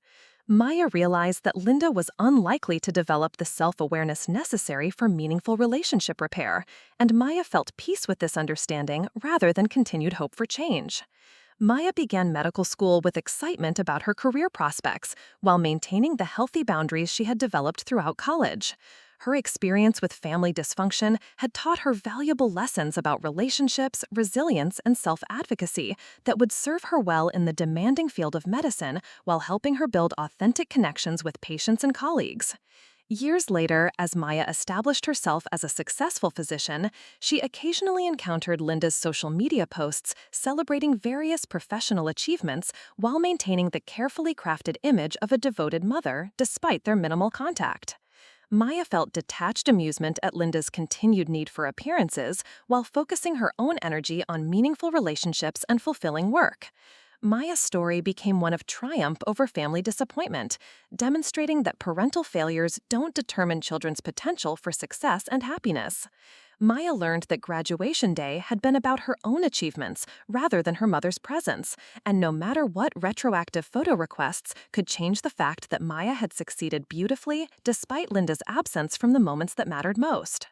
Maya realized that Linda was unlikely to develop the self-awareness necessary for meaningful relationship repair, and Maya felt peace with this understanding rather than continued hope for change. Maya began medical school with excitement about her career prospects while maintaining the healthy boundaries she had developed throughout college. Her experience with family dysfunction had taught her valuable lessons about relationships, resilience, and self-advocacy that would serve her well in the demanding field of medicine while helping her build authentic connections with patients and colleagues. Years later, as Maya established herself as a successful physician, she occasionally encountered Linda's social media posts celebrating various professional achievements while maintaining the carefully crafted image of a devoted mother despite their minimal contact. Maya felt detached amusement at Linda's continued need for appearances while focusing her own energy on meaningful relationships and fulfilling work. Maya's story became one of triumph over family disappointment, demonstrating that parental failures don't determine children's potential for success and happiness. Maya learned that graduation day had been about her own achievements rather than her mother's presence, and no matter what retroactive photo requests could change the fact that Maya had succeeded beautifully despite Linda's absence from the moments that mattered most.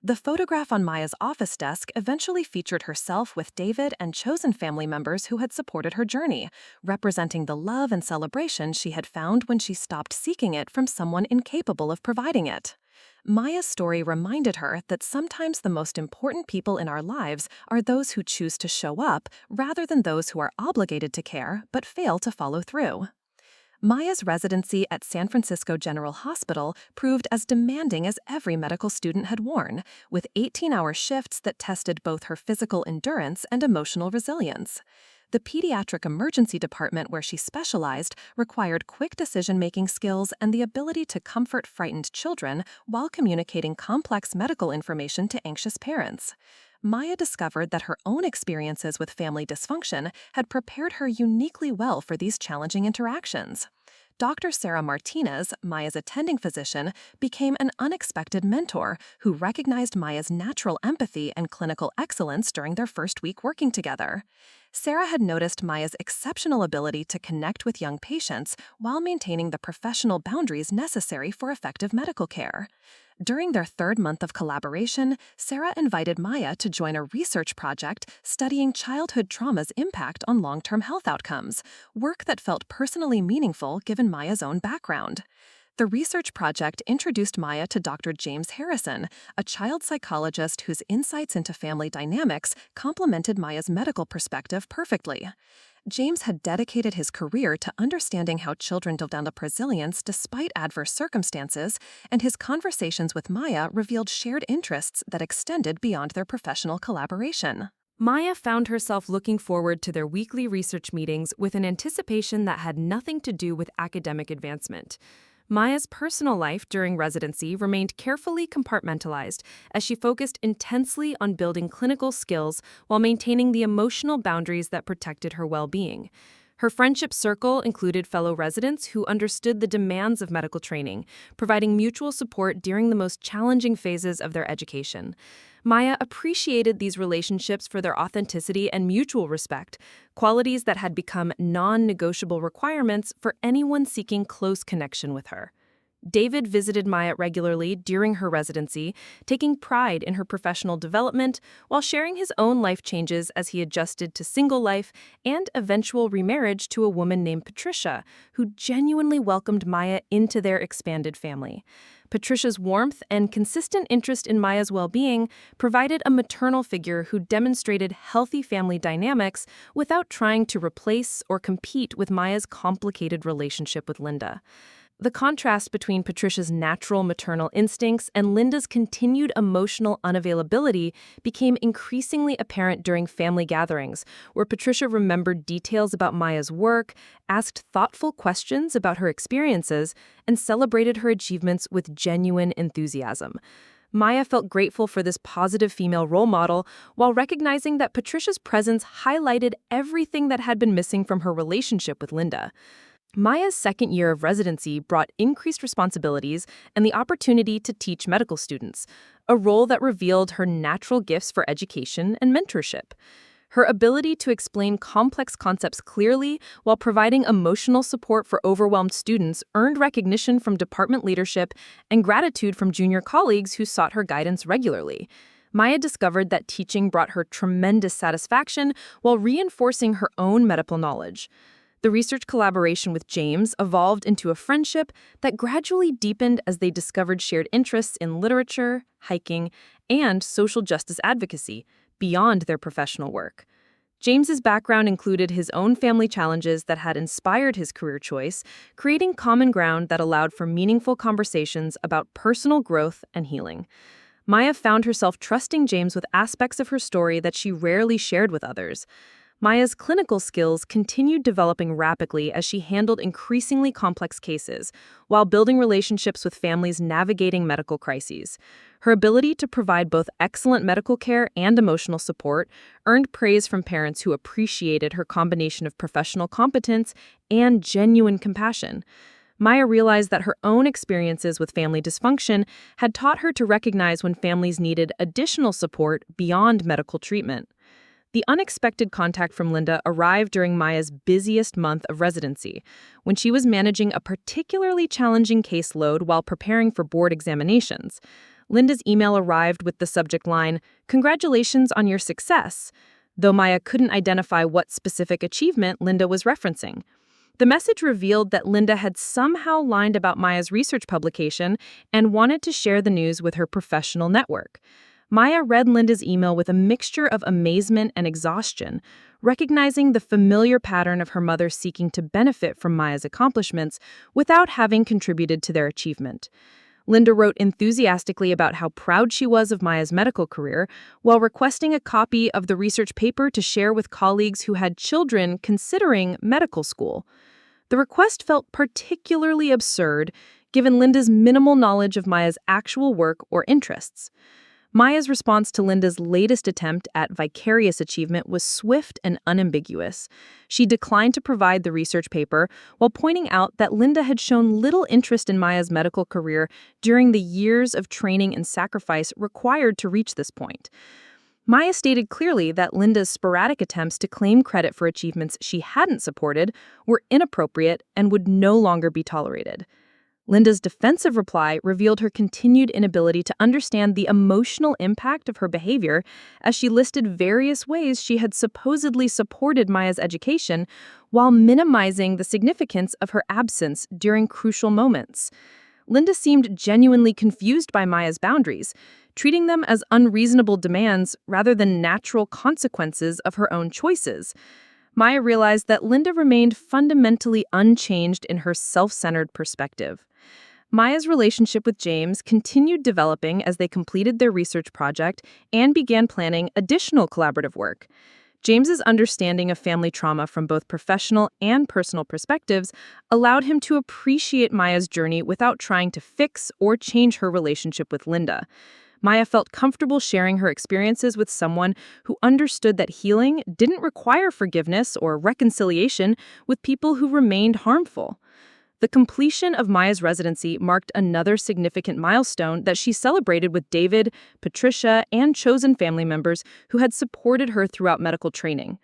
The photograph on Maya's office desk eventually featured herself with David and chosen family members who had supported her journey, representing the love and celebration she had found when she stopped seeking it from someone incapable of providing it. Maya's story reminded her that sometimes the most important people in our lives are those who choose to show up rather than those who are obligated to care but fail to follow through. Maya's residency at San Francisco General Hospital proved as demanding as every medical student had worn, with 18-hour shifts that tested both her physical endurance and emotional resilience. The pediatric emergency department where she specialized required quick decision-making skills and the ability to comfort frightened children while communicating complex medical information to anxious parents. Maya discovered that her own experiences with family dysfunction had prepared her uniquely well for these challenging interactions. Dr. Sarah Martinez, Maya's attending physician, became an unexpected mentor who recognized Maya's natural empathy and clinical excellence during their first week working together. Sarah had noticed Maya's exceptional ability to connect with young patients while maintaining the professional boundaries necessary for effective medical care. During their third month of collaboration, Sarah invited Maya to join a research project studying childhood trauma's impact on long-term health outcomes, work that felt personally meaningful given Maya's own background. The research project introduced Maya to Dr. James Harrison, a child psychologist whose insights into family dynamics complemented Maya's medical perspective perfectly. James had dedicated his career to understanding how children develop resilience despite adverse circumstances, and his conversations with Maya revealed shared interests that extended beyond their professional collaboration. Maya found herself looking forward to their weekly research meetings with an anticipation that had nothing to do with academic advancement. Maya's personal life during residency remained carefully compartmentalized as she focused intensely on building clinical skills while maintaining the emotional boundaries that protected her well-being. Her friendship circle included fellow residents who understood the demands of medical training, providing mutual support during the most challenging phases of their education. Maya appreciated these relationships for their authenticity and mutual respect, qualities that had become non-negotiable requirements for anyone seeking close connection with her. David visited Maya regularly during her residency, taking pride in her professional development while sharing his own life changes as he adjusted to single life and eventual remarriage to a woman named Patricia, who genuinely welcomed Maya into their expanded family. Patricia's warmth and consistent interest in Maya's well-being provided a maternal figure who demonstrated healthy family dynamics without trying to replace or compete with Maya's complicated relationship with Linda. The contrast between Patricia's natural maternal instincts and Linda's continued emotional unavailability became increasingly apparent during family gatherings, where Patricia remembered details about Maya's work, asked thoughtful questions about her experiences, and celebrated her achievements with genuine enthusiasm. Maya felt grateful for this positive female role model while recognizing that Patricia's presence highlighted everything that had been missing from her relationship with Linda. Maya's second year of residency brought increased responsibilities and the opportunity to teach medical students, a role that revealed her natural gifts for education and mentorship. Her ability to explain complex concepts clearly while providing emotional support for overwhelmed students earned recognition from department leadership and gratitude from junior colleagues who sought her guidance regularly. Maya discovered that teaching brought her tremendous satisfaction while reinforcing her own medical knowledge. The research collaboration with James evolved into a friendship that gradually deepened as they discovered shared interests in literature, hiking, and social justice advocacy beyond their professional work. James's background included his own family challenges that had inspired his career choice, creating common ground that allowed for meaningful conversations about personal growth and healing. Maya found herself trusting James with aspects of her story that she rarely shared with others. Maya's clinical skills continued developing rapidly as she handled increasingly complex cases, while building relationships with families navigating medical crises. Her ability to provide both excellent medical care and emotional support earned praise from parents who appreciated her combination of professional competence and genuine compassion. Maya realized that her own experiences with family dysfunction had taught her to recognize when families needed additional support beyond medical treatment. The unexpected contact from Linda arrived during Maya's busiest month of residency, when she was managing a particularly challenging caseload while preparing for board examinations. Linda's email arrived with the subject line, "Congratulations on your success," though Maya couldn't identify what specific achievement Linda was referencing. The message revealed that Linda had somehow lied about Maya's research publication and wanted to share the news with her professional network. Maya read Linda's email with a mixture of amazement and exhaustion, recognizing the familiar pattern of her mother seeking to benefit from Maya's accomplishments without having contributed to their achievement. Linda wrote enthusiastically about how proud she was of Maya's medical career, while requesting a copy of the research paper to share with colleagues who had children considering medical school. The request felt particularly absurd, given Linda's minimal knowledge of Maya's actual work or interests. Maya's response to Linda's latest attempt at vicarious achievement was swift and unambiguous. She declined to provide the research paper while pointing out that Linda had shown little interest in Maya's medical career during the years of training and sacrifice required to reach this point. Maya stated clearly that Linda's sporadic attempts to claim credit for achievements she hadn't supported were inappropriate and would no longer be tolerated. Linda's defensive reply revealed her continued inability to understand the emotional impact of her behavior as she listed various ways she had supposedly supported Maya's education while minimizing the significance of her absence during crucial moments. Linda seemed genuinely confused by Maya's boundaries, treating them as unreasonable demands rather than natural consequences of her own choices. Maya realized that Linda remained fundamentally unchanged in her self-centered perspective. Maya's relationship with James continued developing as they completed their research project and began planning additional collaborative work. James's understanding of family trauma from both professional and personal perspectives allowed him to appreciate Maya's journey without trying to fix or change her relationship with Linda. Maya felt comfortable sharing her experiences with someone who understood that healing didn't require forgiveness or reconciliation with people who remained harmful. The completion of Maya's residency marked another significant milestone that she celebrated with David, Patricia, and chosen family members who had supported her throughout medical training.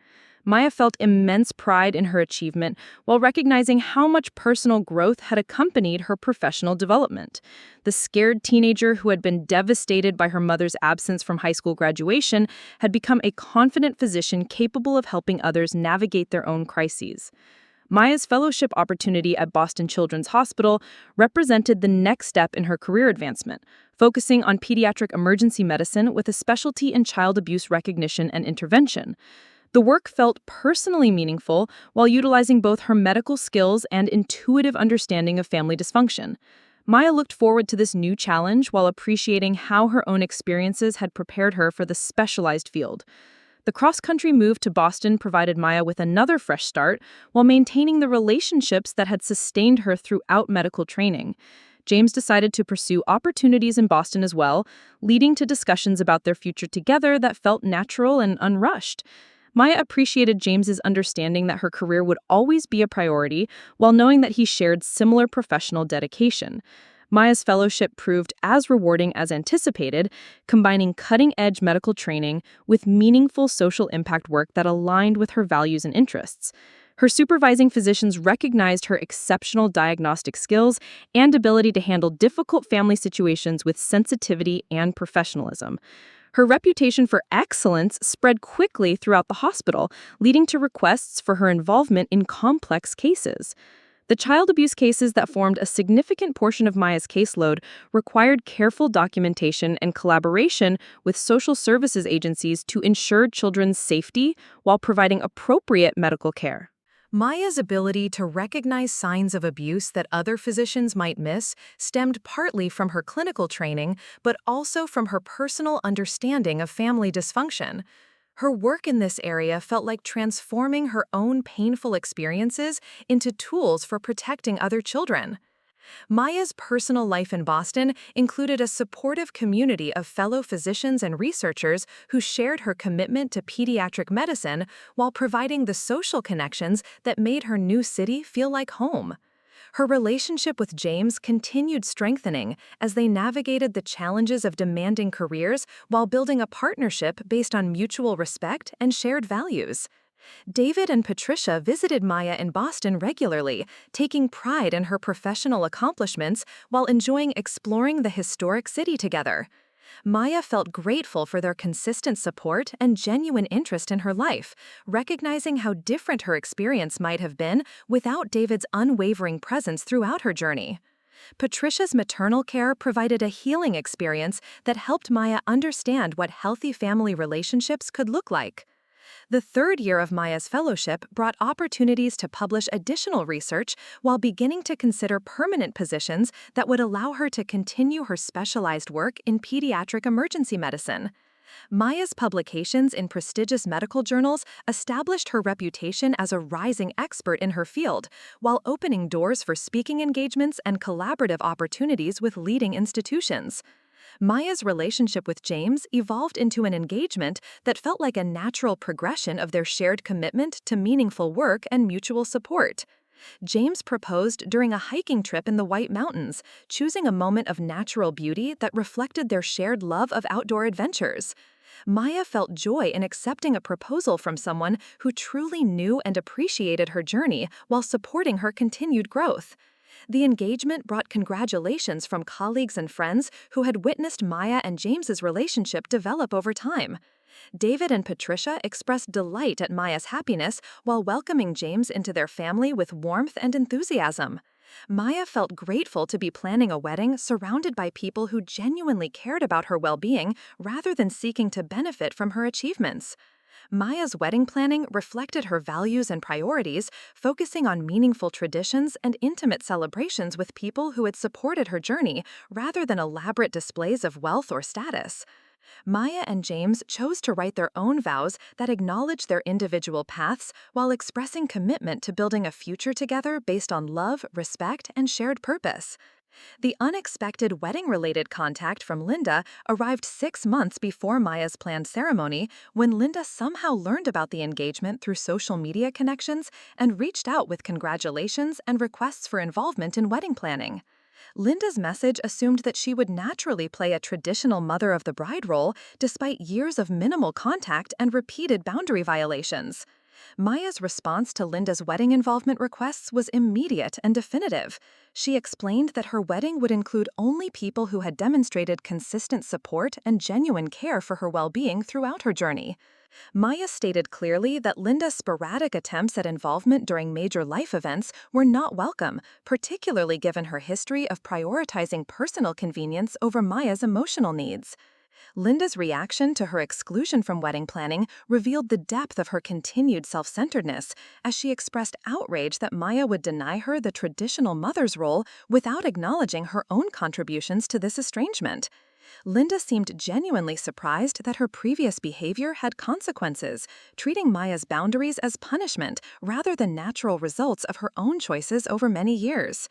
Maya felt immense pride in her achievement while recognizing how much personal growth had accompanied her professional development. The scared teenager who had been devastated by her mother's absence from high school graduation had become a confident physician capable of helping others navigate their own crises. Maya's fellowship opportunity at Boston Children's Hospital represented the next step in her career advancement, focusing on pediatric emergency medicine with a specialty in child abuse recognition and intervention. The work felt personally meaningful while utilizing both her medical skills and intuitive understanding of family dysfunction. Maya looked forward to this new challenge while appreciating how her own experiences had prepared her for the specialized field. The cross-country move to Boston provided Maya with another fresh start while maintaining the relationships that had sustained her throughout medical training. James decided to pursue opportunities in Boston as well, leading to discussions about their future together that felt natural and unrushed. Maya appreciated James's understanding that her career would always be a priority, while knowing that he shared similar professional dedication. Maya's fellowship proved as rewarding as anticipated, combining cutting-edge medical training with meaningful social impact work that aligned with her values and interests. Her supervising physicians recognized her exceptional diagnostic skills and ability to handle difficult family situations with sensitivity and professionalism. Her reputation for excellence spread quickly throughout the hospital, leading to requests for her involvement in complex cases. The child abuse cases that formed a significant portion of Maya's caseload required careful documentation and collaboration with social services agencies to ensure children's safety while providing appropriate medical care. Maya's ability to recognize signs of abuse that other physicians might miss stemmed partly from her clinical training, but also from her personal understanding of family dysfunction. Her work in this area felt like transforming her own painful experiences into tools for protecting other children. Maya's personal life in Boston included a supportive community of fellow physicians and researchers who shared her commitment to pediatric medicine while providing the social connections that made her new city feel like home. Her relationship with James continued strengthening as they navigated the challenges of demanding careers while building a partnership based on mutual respect and shared values. David and Patricia visited Maya in Boston regularly, taking pride in her professional accomplishments while enjoying exploring the historic city together. Maya felt grateful for their consistent support and genuine interest in her life, recognizing how different her experience might have been without David's unwavering presence throughout her journey. Patricia's maternal care provided a healing experience that helped Maya understand what healthy family relationships could look like. The third year of Maya's fellowship brought opportunities to publish additional research while beginning to consider permanent positions that would allow her to continue her specialized work in pediatric emergency medicine. Maya's publications in prestigious medical journals established her reputation as a rising expert in her field, while opening doors for speaking engagements and collaborative opportunities with leading institutions. Maya's relationship with James evolved into an engagement that felt like a natural progression of their shared commitment to meaningful work and mutual support. James proposed during a hiking trip in the White Mountains, choosing a moment of natural beauty that reflected their shared love of outdoor adventures. Maya felt joy in accepting a proposal from someone who truly knew and appreciated her journey while supporting her continued growth. The engagement brought congratulations from colleagues and friends who had witnessed Maya and James's relationship develop over time. David and Patricia expressed delight at Maya's happiness while welcoming James into their family with warmth and enthusiasm. Maya felt grateful to be planning a wedding surrounded by people who genuinely cared about her well-being rather than seeking to benefit from her achievements. Maya's wedding planning reflected her values and priorities, focusing on meaningful traditions and intimate celebrations with people who had supported her journey rather than elaborate displays of wealth or status. Maya and James chose to write their own vows that acknowledged their individual paths while expressing commitment to building a future together based on love, respect, and shared purpose. The unexpected wedding-related contact from Linda arrived 6 months before Maya's planned ceremony when Linda somehow learned about the engagement through social media connections and reached out with congratulations and requests for involvement in wedding planning. Linda's message assumed that she would naturally play a traditional mother of the bride role despite years of minimal contact and repeated boundary violations. Maya's response to Linda's wedding involvement requests was immediate and definitive. She explained that her wedding would include only people who had demonstrated consistent support and genuine care for her well-being throughout her journey. Maya stated clearly that Linda's sporadic attempts at involvement during major life events were not welcome, particularly given her history of prioritizing personal convenience over Maya's emotional needs. Linda's reaction to her exclusion from wedding planning revealed the depth of her continued self-centeredness, as she expressed outrage that Maya would deny her the traditional mother's role without acknowledging her own contributions to this estrangement. Linda seemed genuinely surprised that her previous behavior had consequences, treating Maya's boundaries as punishment rather than natural results of her own choices over many years.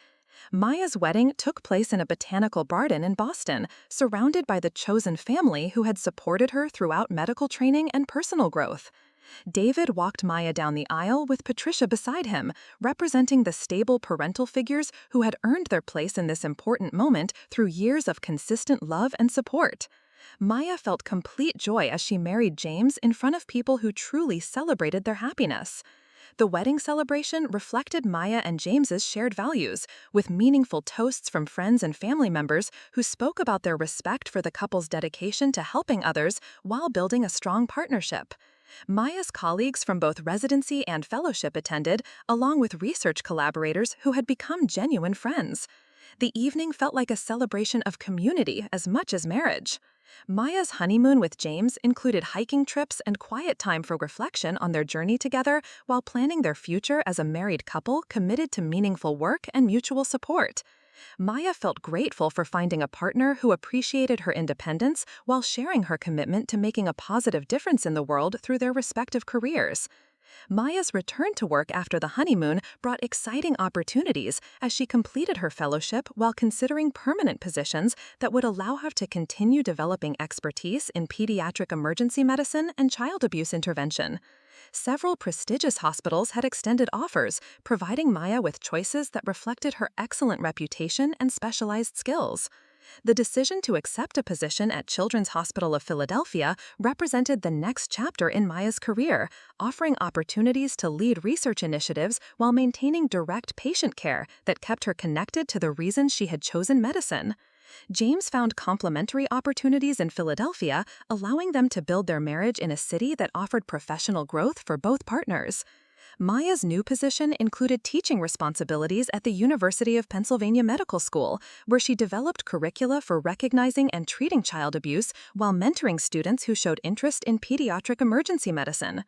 Maya's wedding took place in a botanical garden in Boston, surrounded by the chosen family who had supported her throughout medical training and personal growth. David walked Maya down the aisle with Patricia beside him, representing the stable parental figures who had earned their place in this important moment through years of consistent love and support. Maya felt complete joy as she married James in front of people who truly celebrated their happiness. The wedding celebration reflected Maya and James's shared values, with meaningful toasts from friends and family members who spoke about their respect for the couple's dedication to helping others while building a strong partnership. Maya's colleagues from both residency and fellowship attended, along with research collaborators who had become genuine friends. The evening felt like a celebration of community as much as marriage. Maya's honeymoon with James included hiking trips and quiet time for reflection on their journey together while planning their future as a married couple committed to meaningful work and mutual support. Maya felt grateful for finding a partner who appreciated her independence while sharing her commitment to making a positive difference in the world through their respective careers. Maya's return to work after the honeymoon brought exciting opportunities as she completed her fellowship while considering permanent positions that would allow her to continue developing expertise in pediatric emergency medicine and child abuse intervention. Several prestigious hospitals had extended offers, providing Maya with choices that reflected her excellent reputation and specialized skills. The decision to accept a position at Children's Hospital of Philadelphia represented the next chapter in Maya's career, offering opportunities to lead research initiatives while maintaining direct patient care that kept her connected to the reason she had chosen medicine. James found complementary opportunities in Philadelphia, allowing them to build their marriage in a city that offered professional growth for both partners. Maya's new position included teaching responsibilities at the University of Pennsylvania Medical School, where she developed curricula for recognizing and treating child abuse while mentoring students who showed interest in pediatric emergency medicine.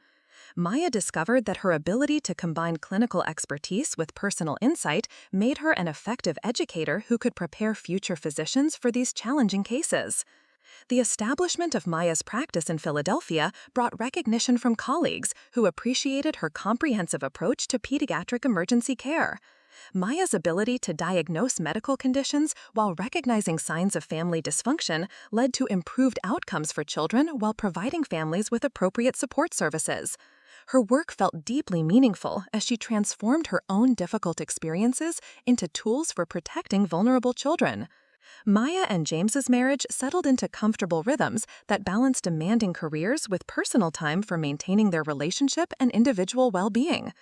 Maya discovered that her ability to combine clinical expertise with personal insight made her an effective educator who could prepare future physicians for these challenging cases. The establishment of Maya's practice in Philadelphia brought recognition from colleagues who appreciated her comprehensive approach to pediatric emergency care. Maya's ability to diagnose medical conditions while recognizing signs of family dysfunction led to improved outcomes for children while providing families with appropriate support services. Her work felt deeply meaningful as she transformed her own difficult experiences into tools for protecting vulnerable children. Maya and James's marriage settled into comfortable rhythms that balanced demanding careers with personal time for maintaining their relationship and individual well-being.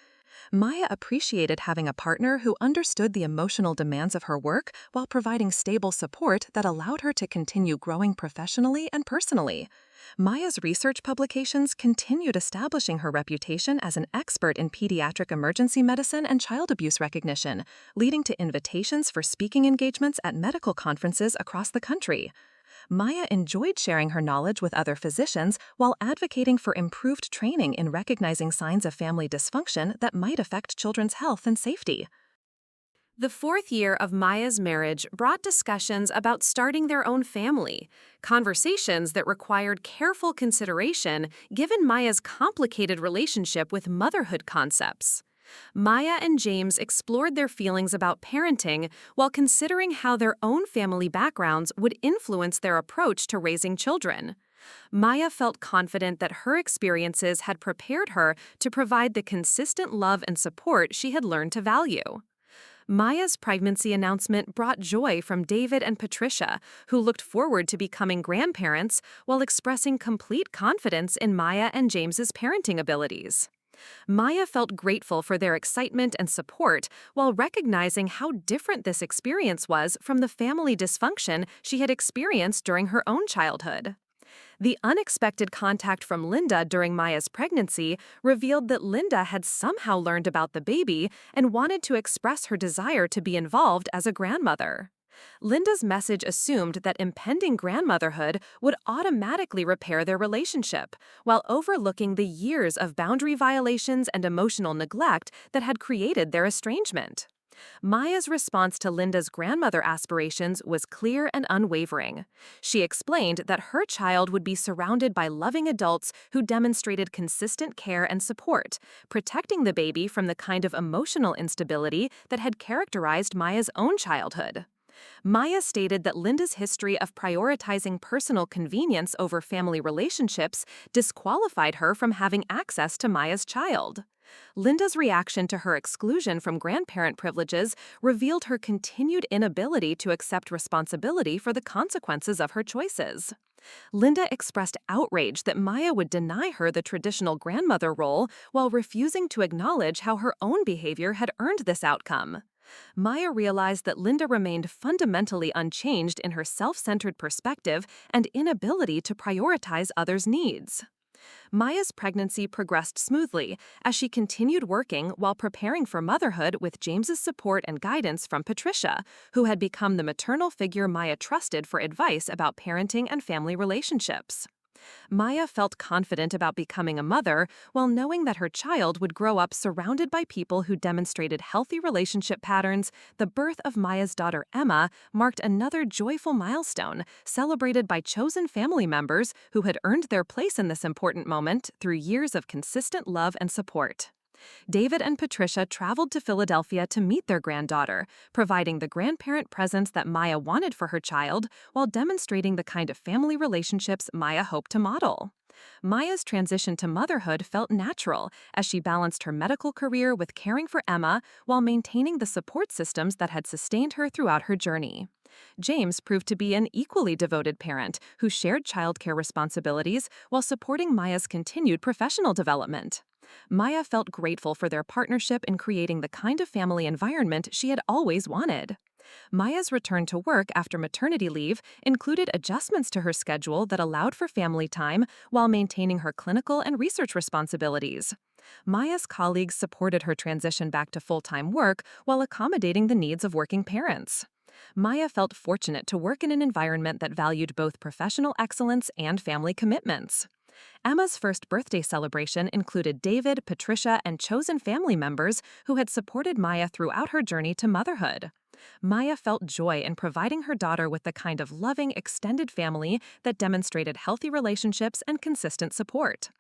Maya appreciated having a partner who understood the emotional demands of her work while providing stable support that allowed her to continue growing professionally and personally. Maya's research publications continued establishing her reputation as an expert in pediatric emergency medicine and child abuse recognition, leading to invitations for speaking engagements at medical conferences across the country. Maya enjoyed sharing her knowledge with other physicians while advocating for improved training in recognizing signs of family dysfunction that might affect children's health and safety. The fourth year of Maya's marriage brought discussions about starting their own family, conversations that required careful consideration given Maya's complicated relationship with motherhood concepts. Maya and James explored their feelings about parenting while considering how their own family backgrounds would influence their approach to raising children. Maya felt confident that her experiences had prepared her to provide the consistent love and support she had learned to value. Maya's pregnancy announcement brought joy from David and Patricia, who looked forward to becoming grandparents while expressing complete confidence in Maya and James's parenting abilities. Maya felt grateful for their excitement and support while recognizing how different this experience was from the family dysfunction she had experienced during her own childhood. The unexpected contact from Linda during Maya's pregnancy revealed that Linda had somehow learned about the baby and wanted to express her desire to be involved as a grandmother. Linda's message assumed that impending grandmotherhood would automatically repair their relationship, while overlooking the years of boundary violations and emotional neglect that had created their estrangement. Maya's response to Linda's grandmother aspirations was clear and unwavering. She explained that her child would be surrounded by loving adults who demonstrated consistent care and support, protecting the baby from the kind of emotional instability that had characterized Maya's own childhood. Maya stated that Linda's history of prioritizing personal convenience over family relationships disqualified her from having access to Maya's child. Linda's reaction to her exclusion from grandparent privileges revealed her continued inability to accept responsibility for the consequences of her choices. Linda expressed outrage that Maya would deny her the traditional grandmother role while refusing to acknowledge how her own behavior had earned this outcome. Maya realized that Linda remained fundamentally unchanged in her self-centered perspective and inability to prioritize others' needs. Maya's pregnancy progressed smoothly as she continued working while preparing for motherhood with James's support and guidance from Patricia, who had become the maternal figure Maya trusted for advice about parenting and family relationships. Maya felt confident about becoming a mother while knowing that her child would grow up surrounded by people who demonstrated healthy relationship patterns. The birth of Maya's daughter Emma marked another joyful milestone, celebrated by chosen family members who had earned their place in this important moment through years of consistent love and support. David and Patricia traveled to Philadelphia to meet their granddaughter, providing the grandparent presence that Maya wanted for her child while demonstrating the kind of family relationships Maya hoped to model. Maya's transition to motherhood felt natural as she balanced her medical career with caring for Emma while maintaining the support systems that had sustained her throughout her journey. James proved to be an equally devoted parent who shared childcare responsibilities while supporting Maya's continued professional development. Maya felt grateful for their partnership in creating the kind of family environment she had always wanted. Maya's return to work after maternity leave included adjustments to her schedule that allowed for family time while maintaining her clinical and research responsibilities. Maya's colleagues supported her transition back to full-time work while accommodating the needs of working parents. Maya felt fortunate to work in an environment that valued both professional excellence and family commitments. Emma's first birthday celebration included David, Patricia, and chosen family members who had supported Maya throughout her journey to motherhood. Maya felt joy in providing her daughter with the kind of loving, extended family that demonstrated healthy relationships and consistent support.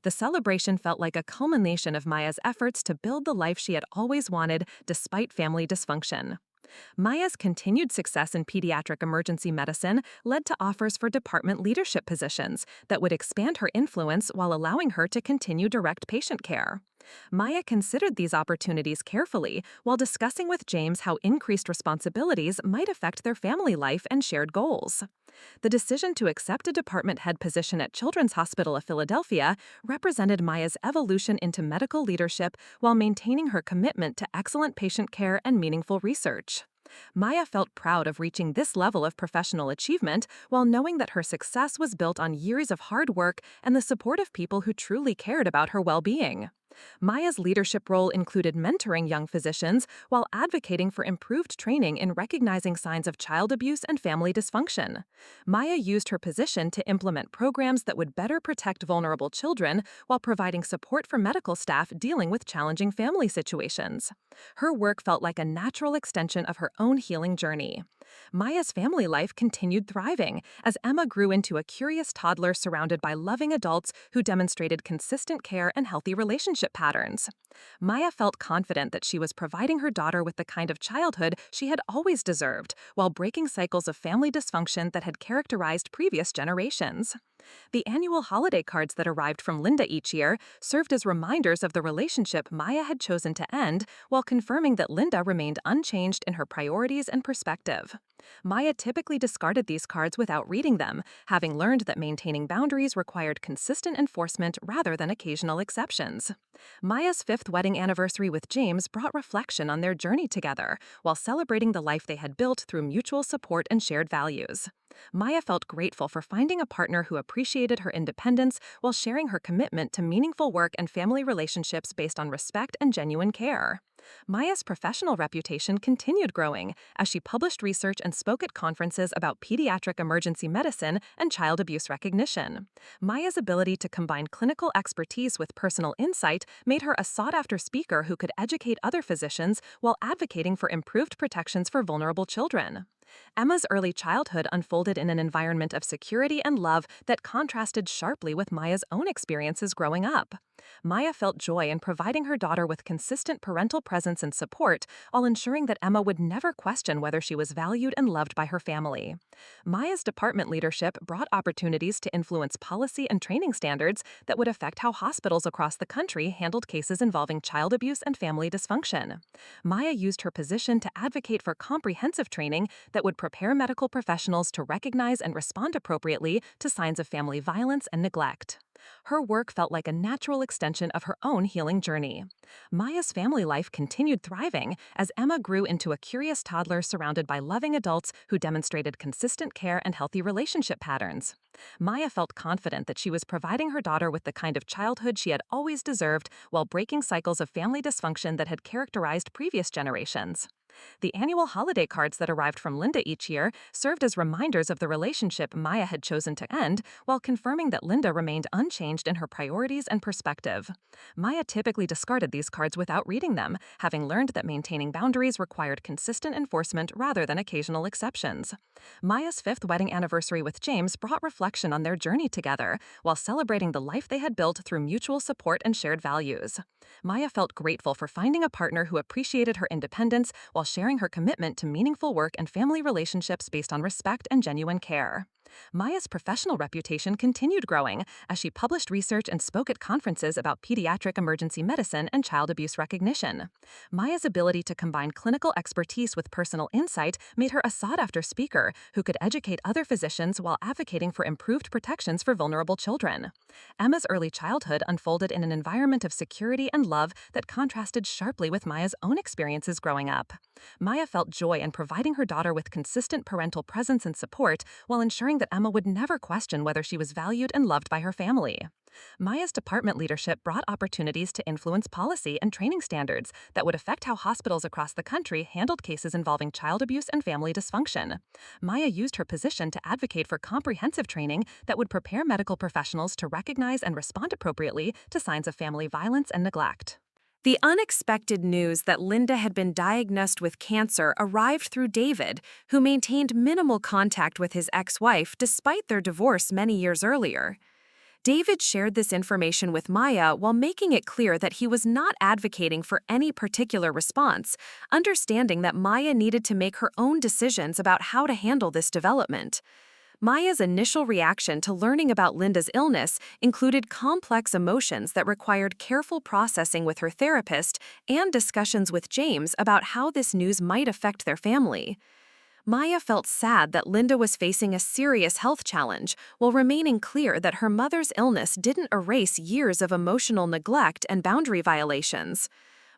The celebration felt like a culmination of Maya's efforts to build the life she had always wanted despite family dysfunction. Maya's continued success in pediatric emergency medicine led to offers for department leadership positions that would expand her influence while allowing her to continue direct patient care. Maya considered these opportunities carefully while discussing with James how increased responsibilities might affect their family life and shared goals. The decision to accept a department head position at Children's Hospital of Philadelphia represented Maya's evolution into medical leadership while maintaining her commitment to excellent patient care and meaningful research. Maya felt proud of reaching this level of professional achievement while knowing that her success was built on years of hard work and the support of people who truly cared about her well-being. Maya's leadership role included mentoring young physicians while advocating for improved training in recognizing signs of child abuse and family dysfunction. Maya used her position to implement programs that would better protect vulnerable children while providing support for medical staff dealing with challenging family situations. Her work felt like a natural extension of her own healing journey. Maya's family life continued thriving as Emma grew into a curious toddler surrounded by loving adults who demonstrated consistent care and healthy relationship patterns. Maya felt confident that she was providing her daughter with the kind of childhood she had always deserved, while breaking cycles of family dysfunction that had characterized previous generations. The annual holiday cards that arrived from Linda each year served as reminders of the relationship Maya had chosen to end, while confirming that Linda remained unchanged in her priorities and perspective. Maya typically discarded these cards without reading them, having learned that maintaining boundaries required consistent enforcement rather than occasional exceptions. Maya's fifth wedding anniversary with James brought reflection on their journey together, while celebrating the life they had built through mutual support and shared values. Maya felt grateful for finding a partner who appreciated her independence while sharing her commitment to meaningful work and family relationships based on respect and genuine care. Maya's professional reputation continued growing as she published research and spoke at conferences about pediatric emergency medicine and child abuse recognition. Maya's ability to combine clinical expertise with personal insight made her a sought-after speaker who could educate other physicians while advocating for improved protections for vulnerable children. Emma's early childhood unfolded in an environment of security and love that contrasted sharply with Maya's own experiences growing up. Maya felt joy in providing her daughter with consistent parental presence and support, while ensuring that Emma would never question whether she was valued and loved by her family. Maya's department leadership brought opportunities to influence policy and training standards that would affect how hospitals across the country handled cases involving child abuse and family dysfunction. Maya used her position to advocate for comprehensive training that would prepare medical professionals to recognize and respond appropriately to signs of family violence and neglect. Her work felt like a natural extension of her own healing journey. Maya's family life continued thriving as Emma grew into a curious toddler surrounded by loving adults who demonstrated consistent care and healthy relationship patterns. Maya felt confident that she was providing her daughter with the kind of childhood she had always deserved while breaking cycles of family dysfunction that had characterized previous generations. The annual holiday cards that arrived from Linda each year served as reminders of the relationship Maya had chosen to end, while confirming that Linda remained unchanged in her priorities and perspective. Maya typically discarded these cards without reading them, having learned that maintaining boundaries required consistent enforcement rather than occasional exceptions. Maya's 5th wedding anniversary with James brought reflection on their journey together, while celebrating the life they had built through mutual support and shared values. Maya felt grateful for finding a partner who appreciated her independence while sharing her commitment to meaningful work and family relationships based on respect and genuine care. Maya's professional reputation continued growing as she published research and spoke at conferences about pediatric emergency medicine and child abuse recognition. Maya's ability to combine clinical expertise with personal insight made her a sought-after speaker who could educate other physicians while advocating for improved protections for vulnerable children. Emma's early childhood unfolded in an environment of security and love that contrasted sharply with Maya's own experiences growing up. Maya felt joy in providing her daughter with consistent parental presence and support while ensuring that Emma would never question whether she was valued and loved by her family. Maya's department leadership brought opportunities to influence policy and training standards that would affect how hospitals across the country handled cases involving child abuse and family dysfunction. Maya used her position to advocate for comprehensive training that would prepare medical professionals to recognize and respond appropriately to signs of family violence and neglect. The unexpected news that Linda had been diagnosed with cancer arrived through David, who maintained minimal contact with his ex-wife despite their divorce many years earlier. David shared this information with Maya while making it clear that he was not advocating for any particular response, understanding that Maya needed to make her own decisions about how to handle this development. Maya's initial reaction to learning about Linda's illness included complex emotions that required careful processing with her therapist and discussions with James about how this news might affect their family. Maya felt sad that Linda was facing a serious health challenge, while remaining clear that her mother's illness didn't erase years of emotional neglect and boundary violations.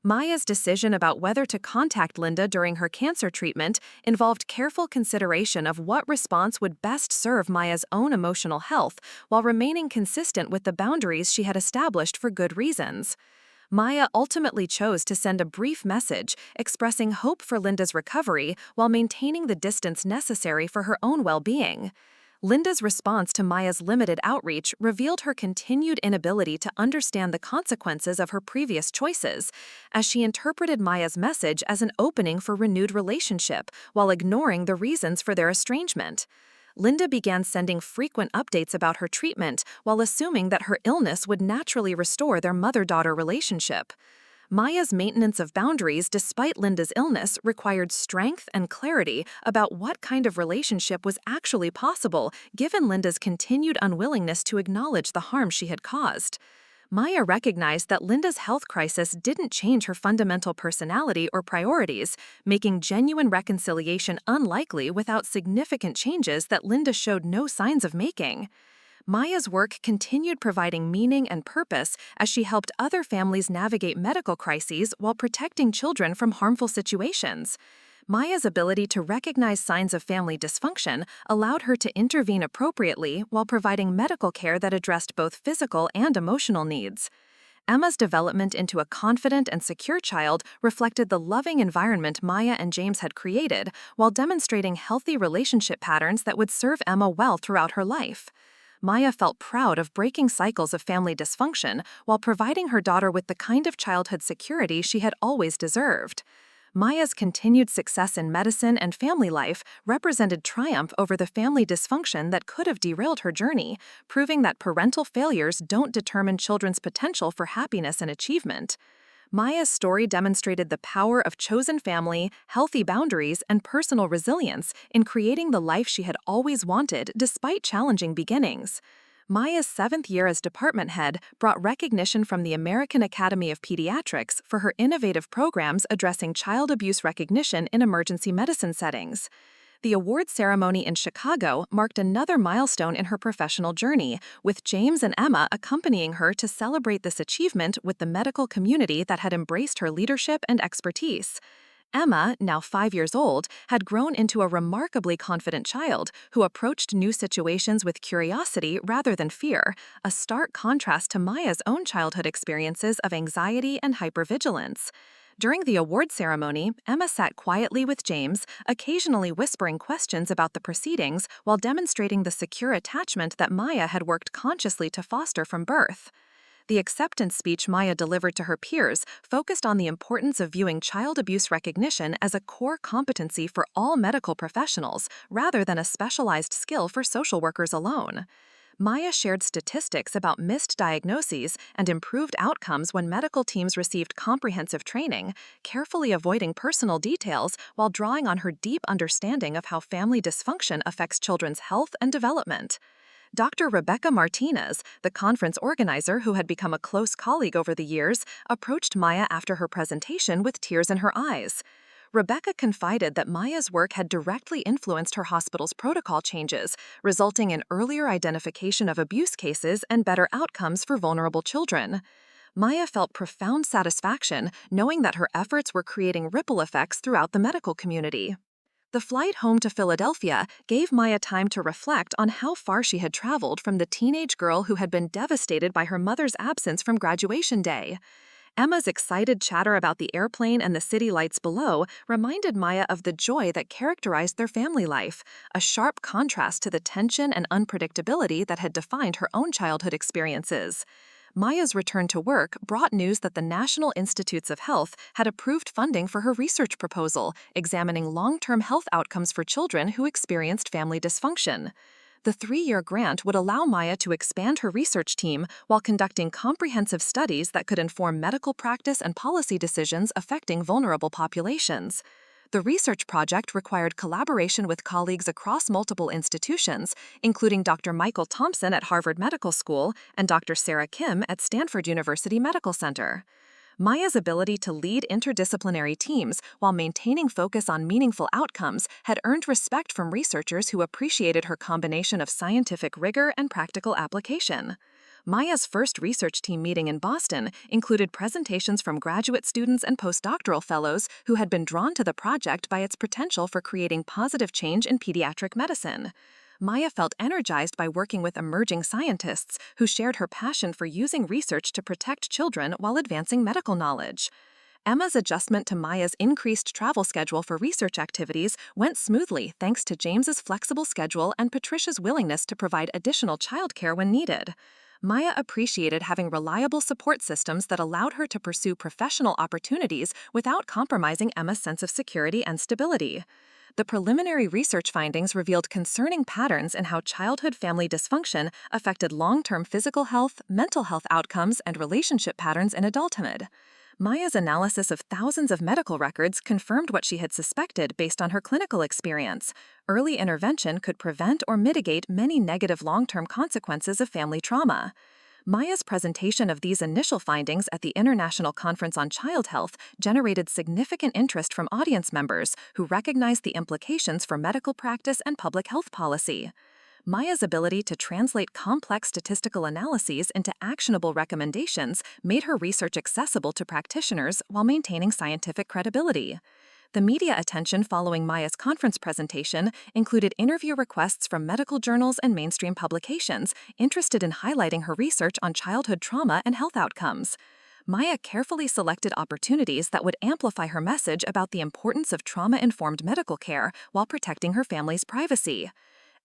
Maya's decision about whether to contact Linda during her cancer treatment involved careful consideration of what response would best serve Maya's own emotional health while remaining consistent with the boundaries she had established for good reasons. Maya ultimately chose to send a brief message expressing hope for Linda's recovery while maintaining the distance necessary for her own well-being. Linda's response to Maya's limited outreach revealed her continued inability to understand the consequences of her previous choices, as she interpreted Maya's message as an opening for renewed relationship while ignoring the reasons for their estrangement. Linda began sending frequent updates about her treatment while assuming that her illness would naturally restore their mother-daughter relationship. Maya's maintenance of boundaries despite Linda's illness required strength and clarity about what kind of relationship was actually possible given Linda's continued unwillingness to acknowledge the harm she had caused. Maya recognized that Linda's health crisis didn't change her fundamental personality or priorities, making genuine reconciliation unlikely without significant changes that Linda showed no signs of making. Maya's work continued providing meaning and purpose as she helped other families navigate medical crises while protecting children from harmful situations. Maya's ability to recognize signs of family dysfunction allowed her to intervene appropriately while providing medical care that addressed both physical and emotional needs. Emma's development into a confident and secure child reflected the loving environment Maya and James had created, while demonstrating healthy relationship patterns that would serve Emma well throughout her life. Maya felt proud of breaking cycles of family dysfunction while providing her daughter with the kind of childhood security she had always deserved. Maya's continued success in medicine and family life represented triumph over the family dysfunction that could have derailed her journey, proving that parental failures don't determine children's potential for happiness and achievement. Maya's story demonstrated the power of chosen family, healthy boundaries, and personal resilience in creating the life she had always wanted despite challenging beginnings. Maya's 7th year as department head brought recognition from the American Academy of Pediatrics for her innovative programs addressing child abuse recognition in emergency medicine settings. The award ceremony in Chicago marked another milestone in her professional journey, with James and Emma accompanying her to celebrate this achievement with the medical community that had embraced her leadership and expertise. Emma, now 5 years old, had grown into a remarkably confident child who approached new situations with curiosity rather than fear, a stark contrast to Maya's own childhood experiences of anxiety and hypervigilance. During the award ceremony, Emma sat quietly with James, occasionally whispering questions about the proceedings while demonstrating the secure attachment that Maya had worked consciously to foster from birth. The acceptance speech Maya delivered to her peers focused on the importance of viewing child abuse recognition as a core competency for all medical professionals rather than a specialized skill for social workers alone. Maya shared statistics about missed diagnoses and improved outcomes when medical teams received comprehensive training, carefully avoiding personal details while drawing on her deep understanding of how family dysfunction affects children's health and development. Dr. Rebecca Martinez, the conference organizer who had become a close colleague over the years, approached Maya after her presentation with tears in her eyes. Rebecca confided that Maya's work had directly influenced her hospital's protocol changes, resulting in earlier identification of abuse cases and better outcomes for vulnerable children. Maya felt profound satisfaction knowing that her efforts were creating ripple effects throughout the medical community. The flight home to Philadelphia gave Maya time to reflect on how far she had traveled from the teenage girl who had been devastated by her mother's absence from graduation day. Emma's excited chatter about the airplane and the city lights below reminded Maya of the joy that characterized their family life, a sharp contrast to the tension and unpredictability that had defined her own childhood experiences. Maya's return to work brought news that the National Institutes of Health had approved funding for her research proposal, examining long-term health outcomes for children who experienced family dysfunction. The 3-year grant would allow Maya to expand her research team while conducting comprehensive studies that could inform medical practice and policy decisions affecting vulnerable populations. The research project required collaboration with colleagues across multiple institutions, including Dr. Michael Thompson at Harvard Medical School and Dr. Sarah Kim at Stanford University Medical Center. Maya's ability to lead interdisciplinary teams while maintaining focus on meaningful outcomes had earned respect from researchers who appreciated her combination of scientific rigor and practical application. Maya's first research team meeting in Boston included presentations from graduate students and postdoctoral fellows who had been drawn to the project by its potential for creating positive change in pediatric medicine. Maya felt energized by working with emerging scientists who shared her passion for using research to protect children while advancing medical knowledge. Emma's adjustment to Maya's increased travel schedule for research activities went smoothly thanks to James's flexible schedule and Patricia's willingness to provide additional childcare when needed. Maya appreciated having reliable support systems that allowed her to pursue professional opportunities without compromising Emma's sense of security and stability. The preliminary research findings revealed concerning patterns in how childhood family dysfunction affected long-term physical health, mental health outcomes, and relationship patterns in adulthood. Maya's analysis of thousands of medical records confirmed what she had suspected based on her clinical experience. Early intervention could prevent or mitigate many negative long-term consequences of family trauma. Maya's presentation of these initial findings at the International Conference on Child Health generated significant interest from audience members who recognized the implications for medical practice and public health policy. Maya's ability to translate complex statistical analyses into actionable recommendations made her research accessible to practitioners while maintaining scientific credibility. The media attention following Maya's conference presentation included interview requests from medical journals and mainstream publications interested in highlighting her research on childhood trauma and health outcomes. Maya carefully selected opportunities that would amplify her message about the importance of trauma-informed medical care while protecting her family's privacy.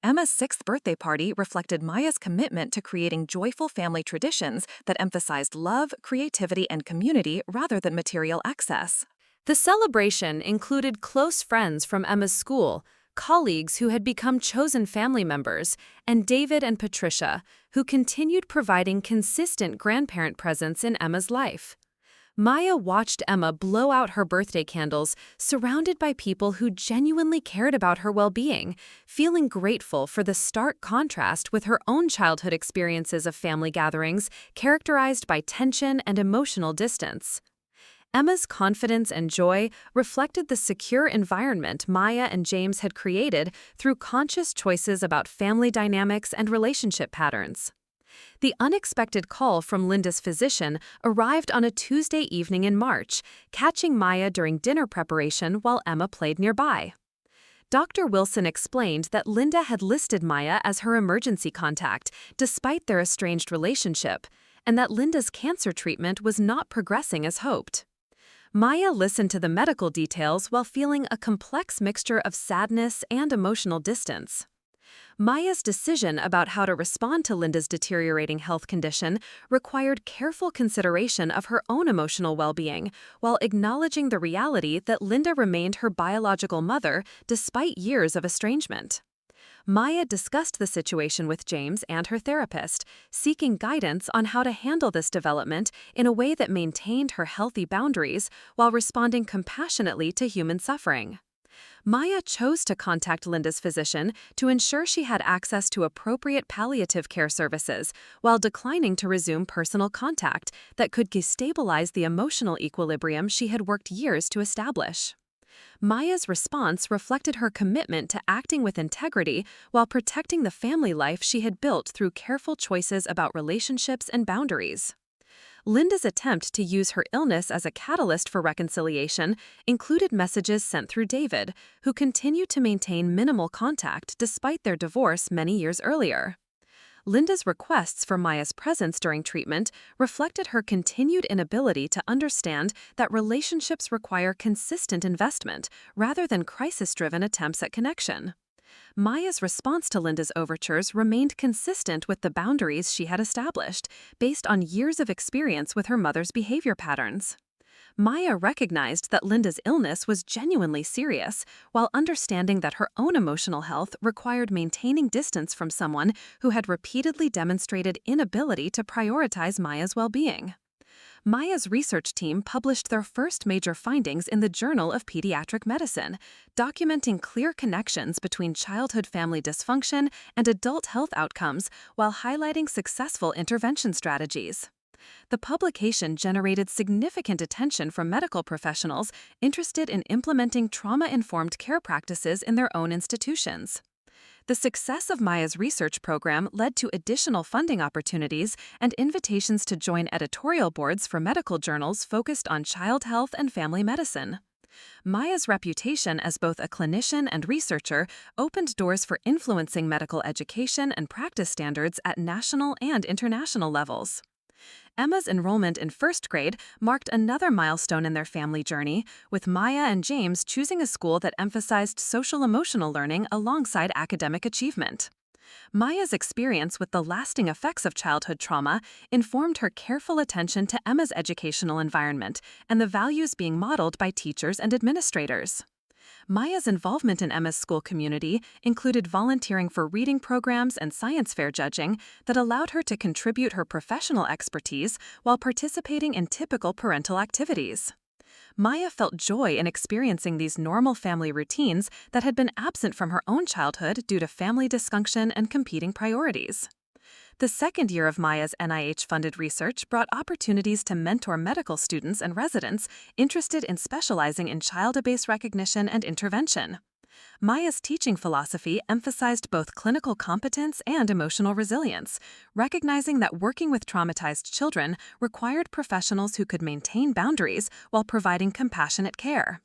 Emma's 6th birthday party reflected Maya's commitment to creating joyful family traditions that emphasized love, creativity, and community rather than material excess. The celebration included close friends from Emma's school, colleagues who had become chosen family members, and David and Patricia, who continued providing consistent grandparent presence in Emma's life. Maya watched Emma blow out her birthday candles, surrounded by people who genuinely cared about her well-being, feeling grateful for the stark contrast with her own childhood experiences of family gatherings characterized by tension and emotional distance. Emma's confidence and joy reflected the secure environment Maya and James had created through conscious choices about family dynamics and relationship patterns. The unexpected call from Linda's physician arrived on a Tuesday evening in March, catching Maya during dinner preparation while Emma played nearby. Dr. Wilson explained that Linda had listed Maya as her emergency contact, despite their estranged relationship, and that Linda's cancer treatment was not progressing as hoped. Maya listened to the medical details while feeling a complex mixture of sadness and emotional distance. Maya's decision about how to respond to Linda's deteriorating health condition required careful consideration of her own emotional well-being, while acknowledging the reality that Linda remained her biological mother despite years of estrangement. Maya discussed the situation with James and her therapist, seeking guidance on how to handle this development in a way that maintained her healthy boundaries while responding compassionately to human suffering. Maya chose to contact Linda's physician to ensure she had access to appropriate palliative care services, while declining to resume personal contact that could destabilize the emotional equilibrium she had worked years to establish. Maya's response reflected her commitment to acting with integrity while protecting the family life she had built through careful choices about relationships and boundaries. Linda's attempt to use her illness as a catalyst for reconciliation included messages sent through David, who continued to maintain minimal contact despite their divorce many years earlier. Linda's requests for Maya's presence during treatment reflected her continued inability to understand that relationships require consistent investment rather than crisis-driven attempts at connection. Maya's response to Linda's overtures remained consistent with the boundaries she had established, based on years of experience with her mother's behavior patterns. Maya recognized that Linda's illness was genuinely serious, while understanding that her own emotional health required maintaining distance from someone who had repeatedly demonstrated inability to prioritize Maya's well-being. Maya's research team published their first major findings in the Journal of Pediatric Medicine, documenting clear connections between childhood family dysfunction and adult health outcomes while highlighting successful intervention strategies. The publication generated significant attention from medical professionals interested in implementing trauma-informed care practices in their own institutions. The success of Maya's research program led to additional funding opportunities and invitations to join editorial boards for medical journals focused on child health and family medicine. Maya's reputation as both a clinician and researcher opened doors for influencing medical education and practice standards at national and international levels. Emma's enrollment in first grade marked another milestone in their family journey, with Maya and James choosing a school that emphasized social-emotional learning alongside academic achievement. Maya's experience with the lasting effects of childhood trauma informed her careful attention to Emma's educational environment and the values being modeled by teachers and administrators. Maya's involvement in Emma's school community included volunteering for reading programs and science fair judging that allowed her to contribute her professional expertise while participating in typical parental activities. Maya felt joy in experiencing these normal family routines that had been absent from her own childhood due to family dysfunction and competing priorities. The second year of Maya's NIH-funded research brought opportunities to mentor medical students and residents interested in specializing in child abuse recognition and intervention. Maya's teaching philosophy emphasized both clinical competence and emotional resilience, recognizing that working with traumatized children required professionals who could maintain boundaries while providing compassionate care.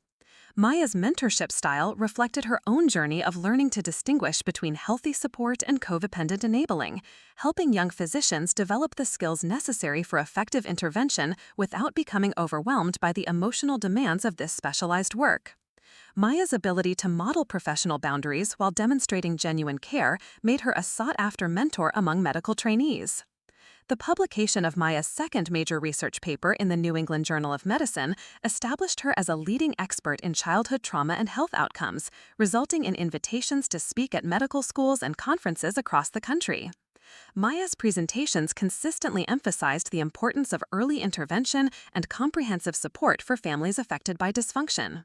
Maya's mentorship style reflected her own journey of learning to distinguish between healthy support and codependent enabling, helping young physicians develop the skills necessary for effective intervention without becoming overwhelmed by the emotional demands of this specialized work. Maya's ability to model professional boundaries while demonstrating genuine care made her a sought-after mentor among medical trainees. The publication of Maya's second major research paper in the New England Journal of Medicine established her as a leading expert in childhood trauma and health outcomes, resulting in invitations to speak at medical schools and conferences across the country. Maya's presentations consistently emphasized the importance of early intervention and comprehensive support for families affected by dysfunction.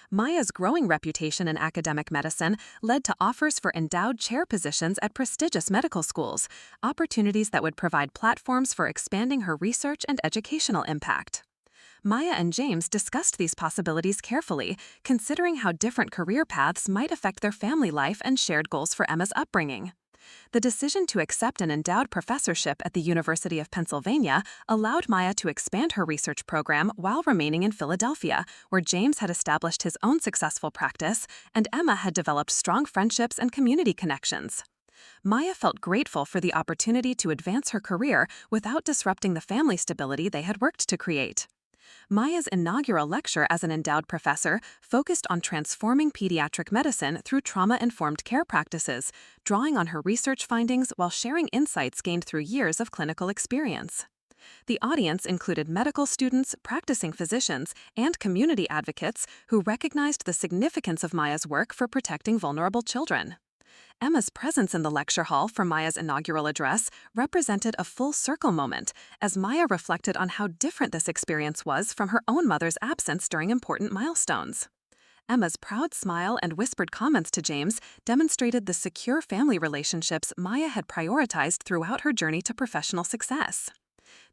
Maya's growing reputation in academic medicine led to offers for endowed chair positions at prestigious medical schools, opportunities that would provide platforms for expanding her research and educational impact. Maya and James discussed these possibilities carefully, considering how different career paths might affect their family life and shared goals for Emma's upbringing. The decision to accept an endowed professorship at the University of Pennsylvania allowed Maya to expand her research program while remaining in Philadelphia, where James had established his own successful practice and Emma had developed strong friendships and community connections. Maya felt grateful for the opportunity to advance her career without disrupting the family stability they had worked to create. Maya's inaugural lecture as an endowed professor focused on transforming pediatric medicine through trauma-informed care practices, drawing on her research findings while sharing insights gained through years of clinical experience. The audience included medical students, practicing physicians, and community advocates who recognized the significance of Maya's work for protecting vulnerable children. Emma's presence in the lecture hall for Maya's inaugural address represented a full circle moment, as Maya reflected on how different this experience was from her own mother's absence during important milestones. Emma's proud smile and whispered comments to James demonstrated the secure family relationships Maya had prioritized throughout her journey to professional success.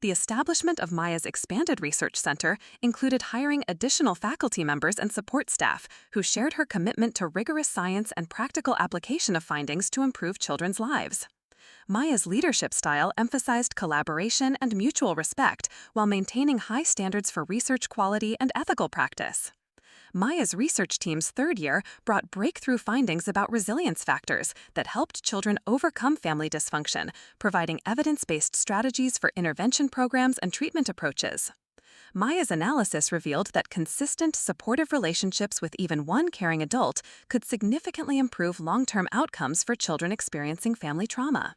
The establishment of Maya's expanded research center included hiring additional faculty members and support staff who shared her commitment to rigorous science and practical application of findings to improve children's lives. Maya's leadership style emphasized collaboration and mutual respect while maintaining high standards for research quality and ethical practice. Maya's research team's third year brought breakthrough findings about resilience factors that helped children overcome family dysfunction, providing evidence-based strategies for intervention programs and treatment approaches. Maya's analysis revealed that consistent, supportive relationships with even one caring adult could significantly improve long-term outcomes for children experiencing family trauma.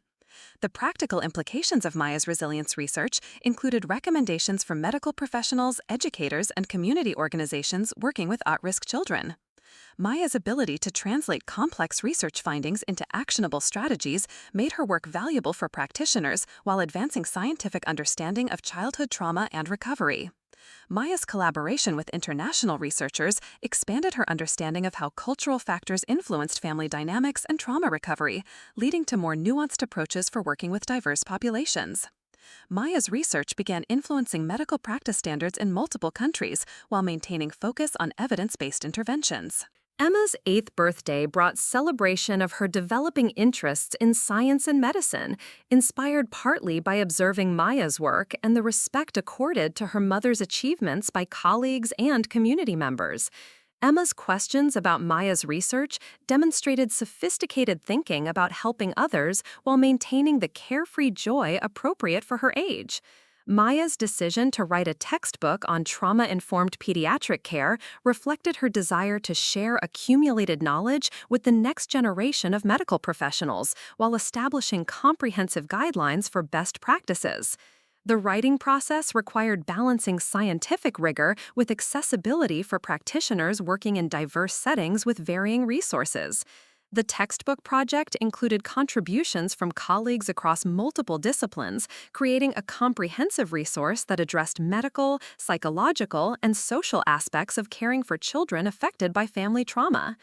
The practical implications of Maya's resilience research included recommendations from medical professionals, educators, and community organizations working with at-risk children. Maya's ability to translate complex research findings into actionable strategies made her work valuable for practitioners while advancing scientific understanding of childhood trauma and recovery. Maya's collaboration with international researchers expanded her understanding of how cultural factors influenced family dynamics and trauma recovery, leading to more nuanced approaches for working with diverse populations. Maya's research began influencing medical practice standards in multiple countries while maintaining focus on evidence-based interventions. Emma's 8th birthday brought celebration of her developing interests in science and medicine, inspired partly by observing Maya's work and the respect accorded to her mother's achievements by colleagues and community members. Emma's questions about Maya's research demonstrated sophisticated thinking about helping others while maintaining the carefree joy appropriate for her age. Maya's decision to write a textbook on trauma-informed pediatric care reflected her desire to share accumulated knowledge with the next generation of medical professionals while establishing comprehensive guidelines for best practices. The writing process required balancing scientific rigor with accessibility for practitioners working in diverse settings with varying resources. The textbook project included contributions from colleagues across multiple disciplines, creating a comprehensive resource that addressed medical, psychological, and social aspects of caring for children affected by family trauma.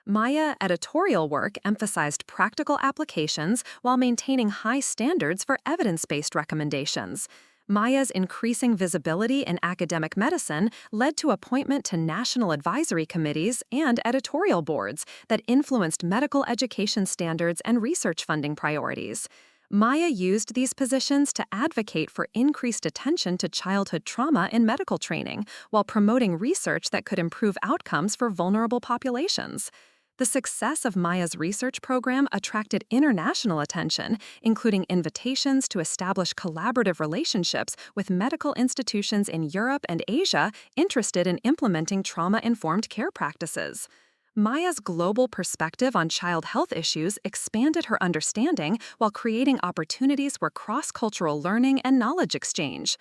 Maya's editorial work emphasized practical applications while maintaining high standards for evidence-based recommendations. Maya's increasing visibility in academic medicine led to appointment to national advisory committees and editorial boards that influenced medical education standards and research funding priorities. Maya used these positions to advocate for increased attention to childhood trauma in medical training, while promoting research that could improve outcomes for vulnerable populations. The success of Maya's research program attracted international attention, including invitations to establish collaborative relationships with medical institutions in Europe and Asia interested in implementing trauma-informed care practices. Maya's global perspective on child health issues expanded her understanding while creating opportunities for cross-cultural learning and knowledge exchange.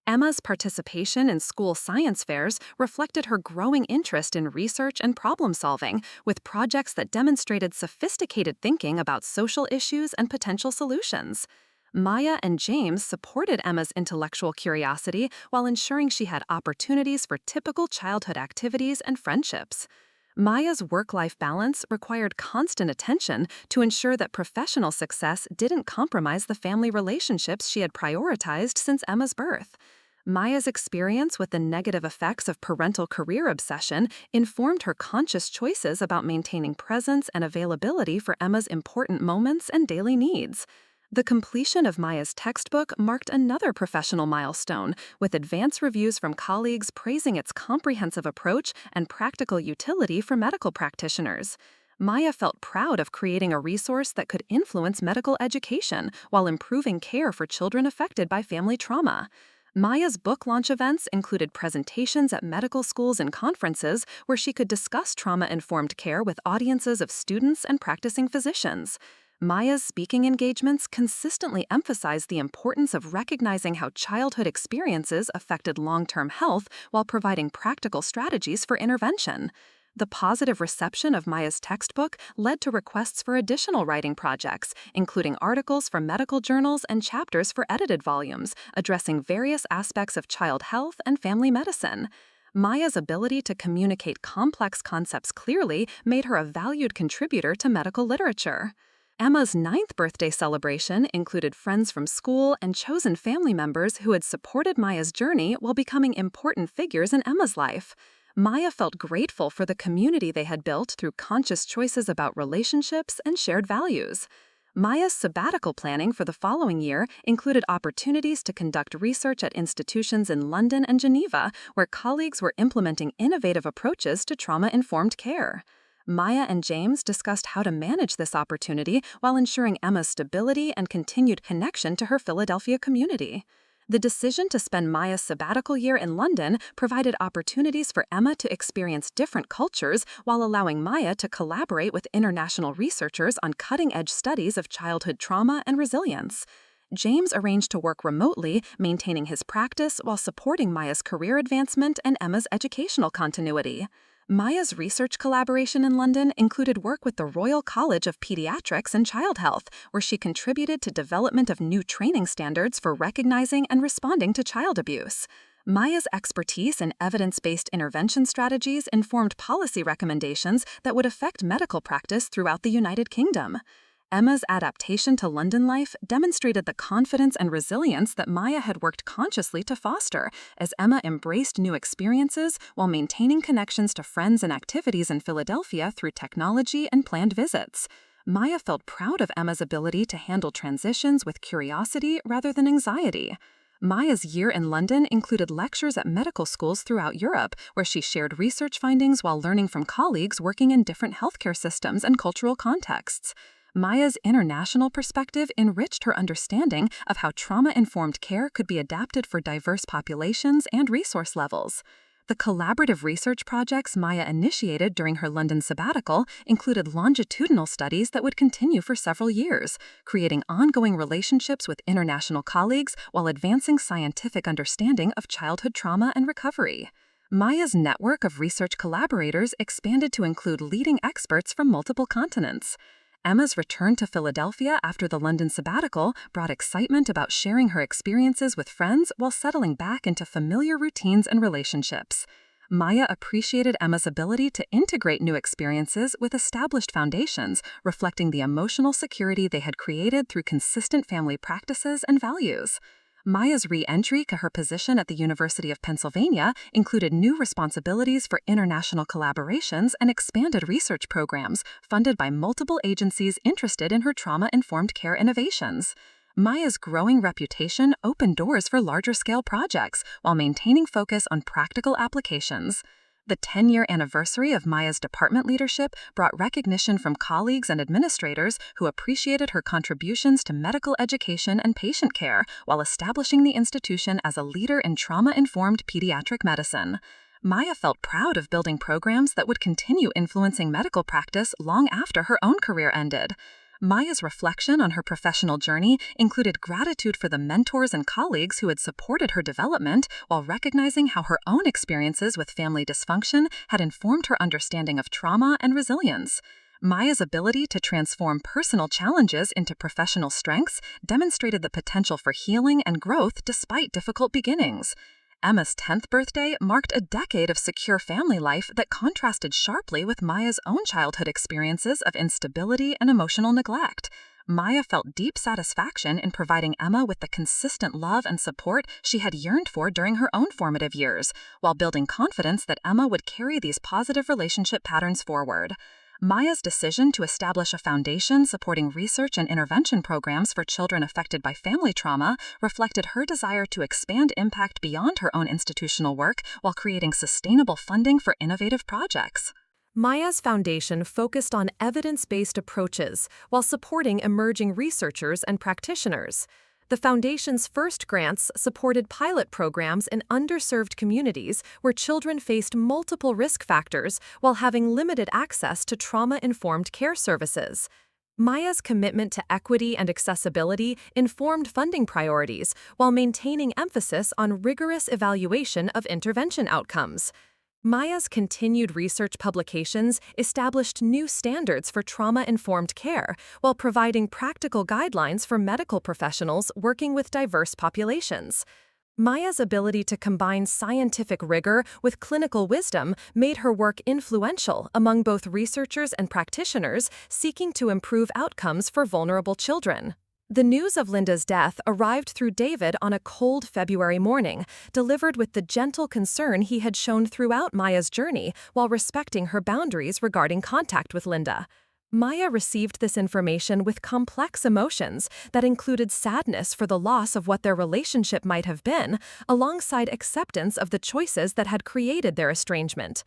Emma's participation in school science fairs reflected her growing interest in research and problem-solving, with projects that demonstrated sophisticated thinking about social issues and potential solutions. Maya and James supported Emma's intellectual curiosity while ensuring she had opportunities for typical childhood activities and friendships. Maya's work-life balance required constant attention to ensure that professional success didn't compromise the family relationships she had prioritized since Emma's birth. Maya's experience with the negative effects of parental career obsession informed her conscious choices about maintaining presence and availability for Emma's important moments and daily needs. The completion of Maya's textbook marked another professional milestone, with advance reviews from colleagues praising its comprehensive approach and practical utility for medical practitioners. Maya felt proud of creating a resource that could influence medical education while improving care for children affected by family trauma. Maya's book launch events included presentations at medical schools and conferences where she could discuss trauma-informed care with audiences of students and practicing physicians. Maya's speaking engagements consistently emphasized the importance of recognizing how childhood experiences affected long-term health while providing practical strategies for intervention. The positive reception of Maya's textbook led to requests for additional writing projects, including articles for medical journals and chapters for edited volumes, addressing various aspects of child health and family medicine. Maya's ability to communicate complex concepts clearly made her a valued contributor to medical literature. Emma's 9th birthday celebration included friends from school and chosen family members who had supported Maya's journey while becoming important figures in Emma's life. Maya felt grateful for the community they had built through conscious choices about relationships and shared values. Maya's sabbatical planning for the following year included opportunities to conduct research at institutions in London and Geneva, where colleagues were implementing innovative approaches to trauma-informed care. Maya and James discussed how to manage this opportunity while ensuring Emma's stability and continued connection to her Philadelphia community. The decision to spend Maya's sabbatical year in London provided opportunities for Emma to experience different cultures while allowing Maya to collaborate with international researchers on cutting-edge studies of childhood trauma and resilience. James arranged to work remotely, maintaining his practice while supporting Maya's career advancement and Emma's educational continuity. Maya's research collaboration in London included work with the Royal College of Pediatrics and Child Health, where she contributed to development of new training standards for recognizing and responding to child abuse. Maya's expertise in evidence-based intervention strategies informed policy recommendations that would affect medical practice throughout the United Kingdom. Emma's adaptation to London life demonstrated the confidence and resilience that Maya had worked consciously to foster, as Emma embraced new experiences while maintaining connections to friends and activities in Philadelphia through technology and planned visits. Maya felt proud of Emma's ability to handle transitions with curiosity rather than anxiety. Maya's year in London included lectures at medical schools throughout Europe, where she shared research findings while learning from colleagues working in different healthcare systems and cultural contexts. Maya's international perspective enriched her understanding of how trauma-informed care could be adapted for diverse populations and resource levels. The collaborative research projects Maya initiated during her London sabbatical included longitudinal studies that would continue for several years, creating ongoing relationships with international colleagues while advancing scientific understanding of childhood trauma and recovery. Maya's network of research collaborators expanded to include leading experts from multiple continents. Emma's return to Philadelphia after the London sabbatical brought excitement about sharing her experiences with friends while settling back into familiar routines and relationships. Maya appreciated Emma's ability to integrate new experiences with established foundations, reflecting the emotional security they had created through consistent family practices and values. Maya's re-entry to her position at the University of Pennsylvania included new responsibilities for international collaborations and expanded research programs funded by multiple agencies interested in her trauma-informed care innovations. Maya's growing reputation opened doors for larger-scale projects while maintaining focus on practical applications. The 10-year anniversary of Maya's department leadership brought recognition from colleagues and administrators who appreciated her contributions to medical education and patient care while establishing the institution as a leader in trauma-informed pediatric medicine. Maya felt proud of building programs that would continue influencing medical practice long after her own career ended. Maya's reflection on her professional journey included gratitude for the mentors and colleagues who had supported her development, while recognizing how her own experiences with family dysfunction had informed her understanding of trauma and resilience. Maya's ability to transform personal challenges into professional strengths demonstrated the potential for healing and growth despite difficult beginnings. Emma's 10th birthday marked a decade of secure family life that contrasted sharply with Maya's own childhood experiences of instability and emotional neglect. Maya felt deep satisfaction in providing Emma with the consistent love and support she had yearned for during her own formative years, while building confidence that Emma would carry these positive relationship patterns forward. Maya's decision to establish a foundation supporting research and intervention programs for children affected by family trauma reflected her desire to expand impact beyond her own institutional work while creating sustainable funding for innovative projects. Maya's foundation focused on evidence-based approaches while supporting emerging researchers and practitioners. The Foundation's first grants supported pilot programs in underserved communities where children faced multiple risk factors while having limited access to trauma-informed care services. Maya's commitment to equity and accessibility informed funding priorities while maintaining emphasis on rigorous evaluation of intervention outcomes. Maya's continued research publications established new standards for trauma-informed care while providing practical guidelines for medical professionals working with diverse populations. Maya's ability to combine scientific rigor with clinical wisdom made her work influential among both researchers and practitioners seeking to improve outcomes for vulnerable children. The news of Linda's death arrived through David on a cold February morning, delivered with the gentle concern he had shown throughout Maya's journey while respecting her boundaries regarding contact with Linda. Maya received this information with complex emotions that included sadness for the loss of what their relationship might have been, alongside acceptance of the choices that had created their estrangement.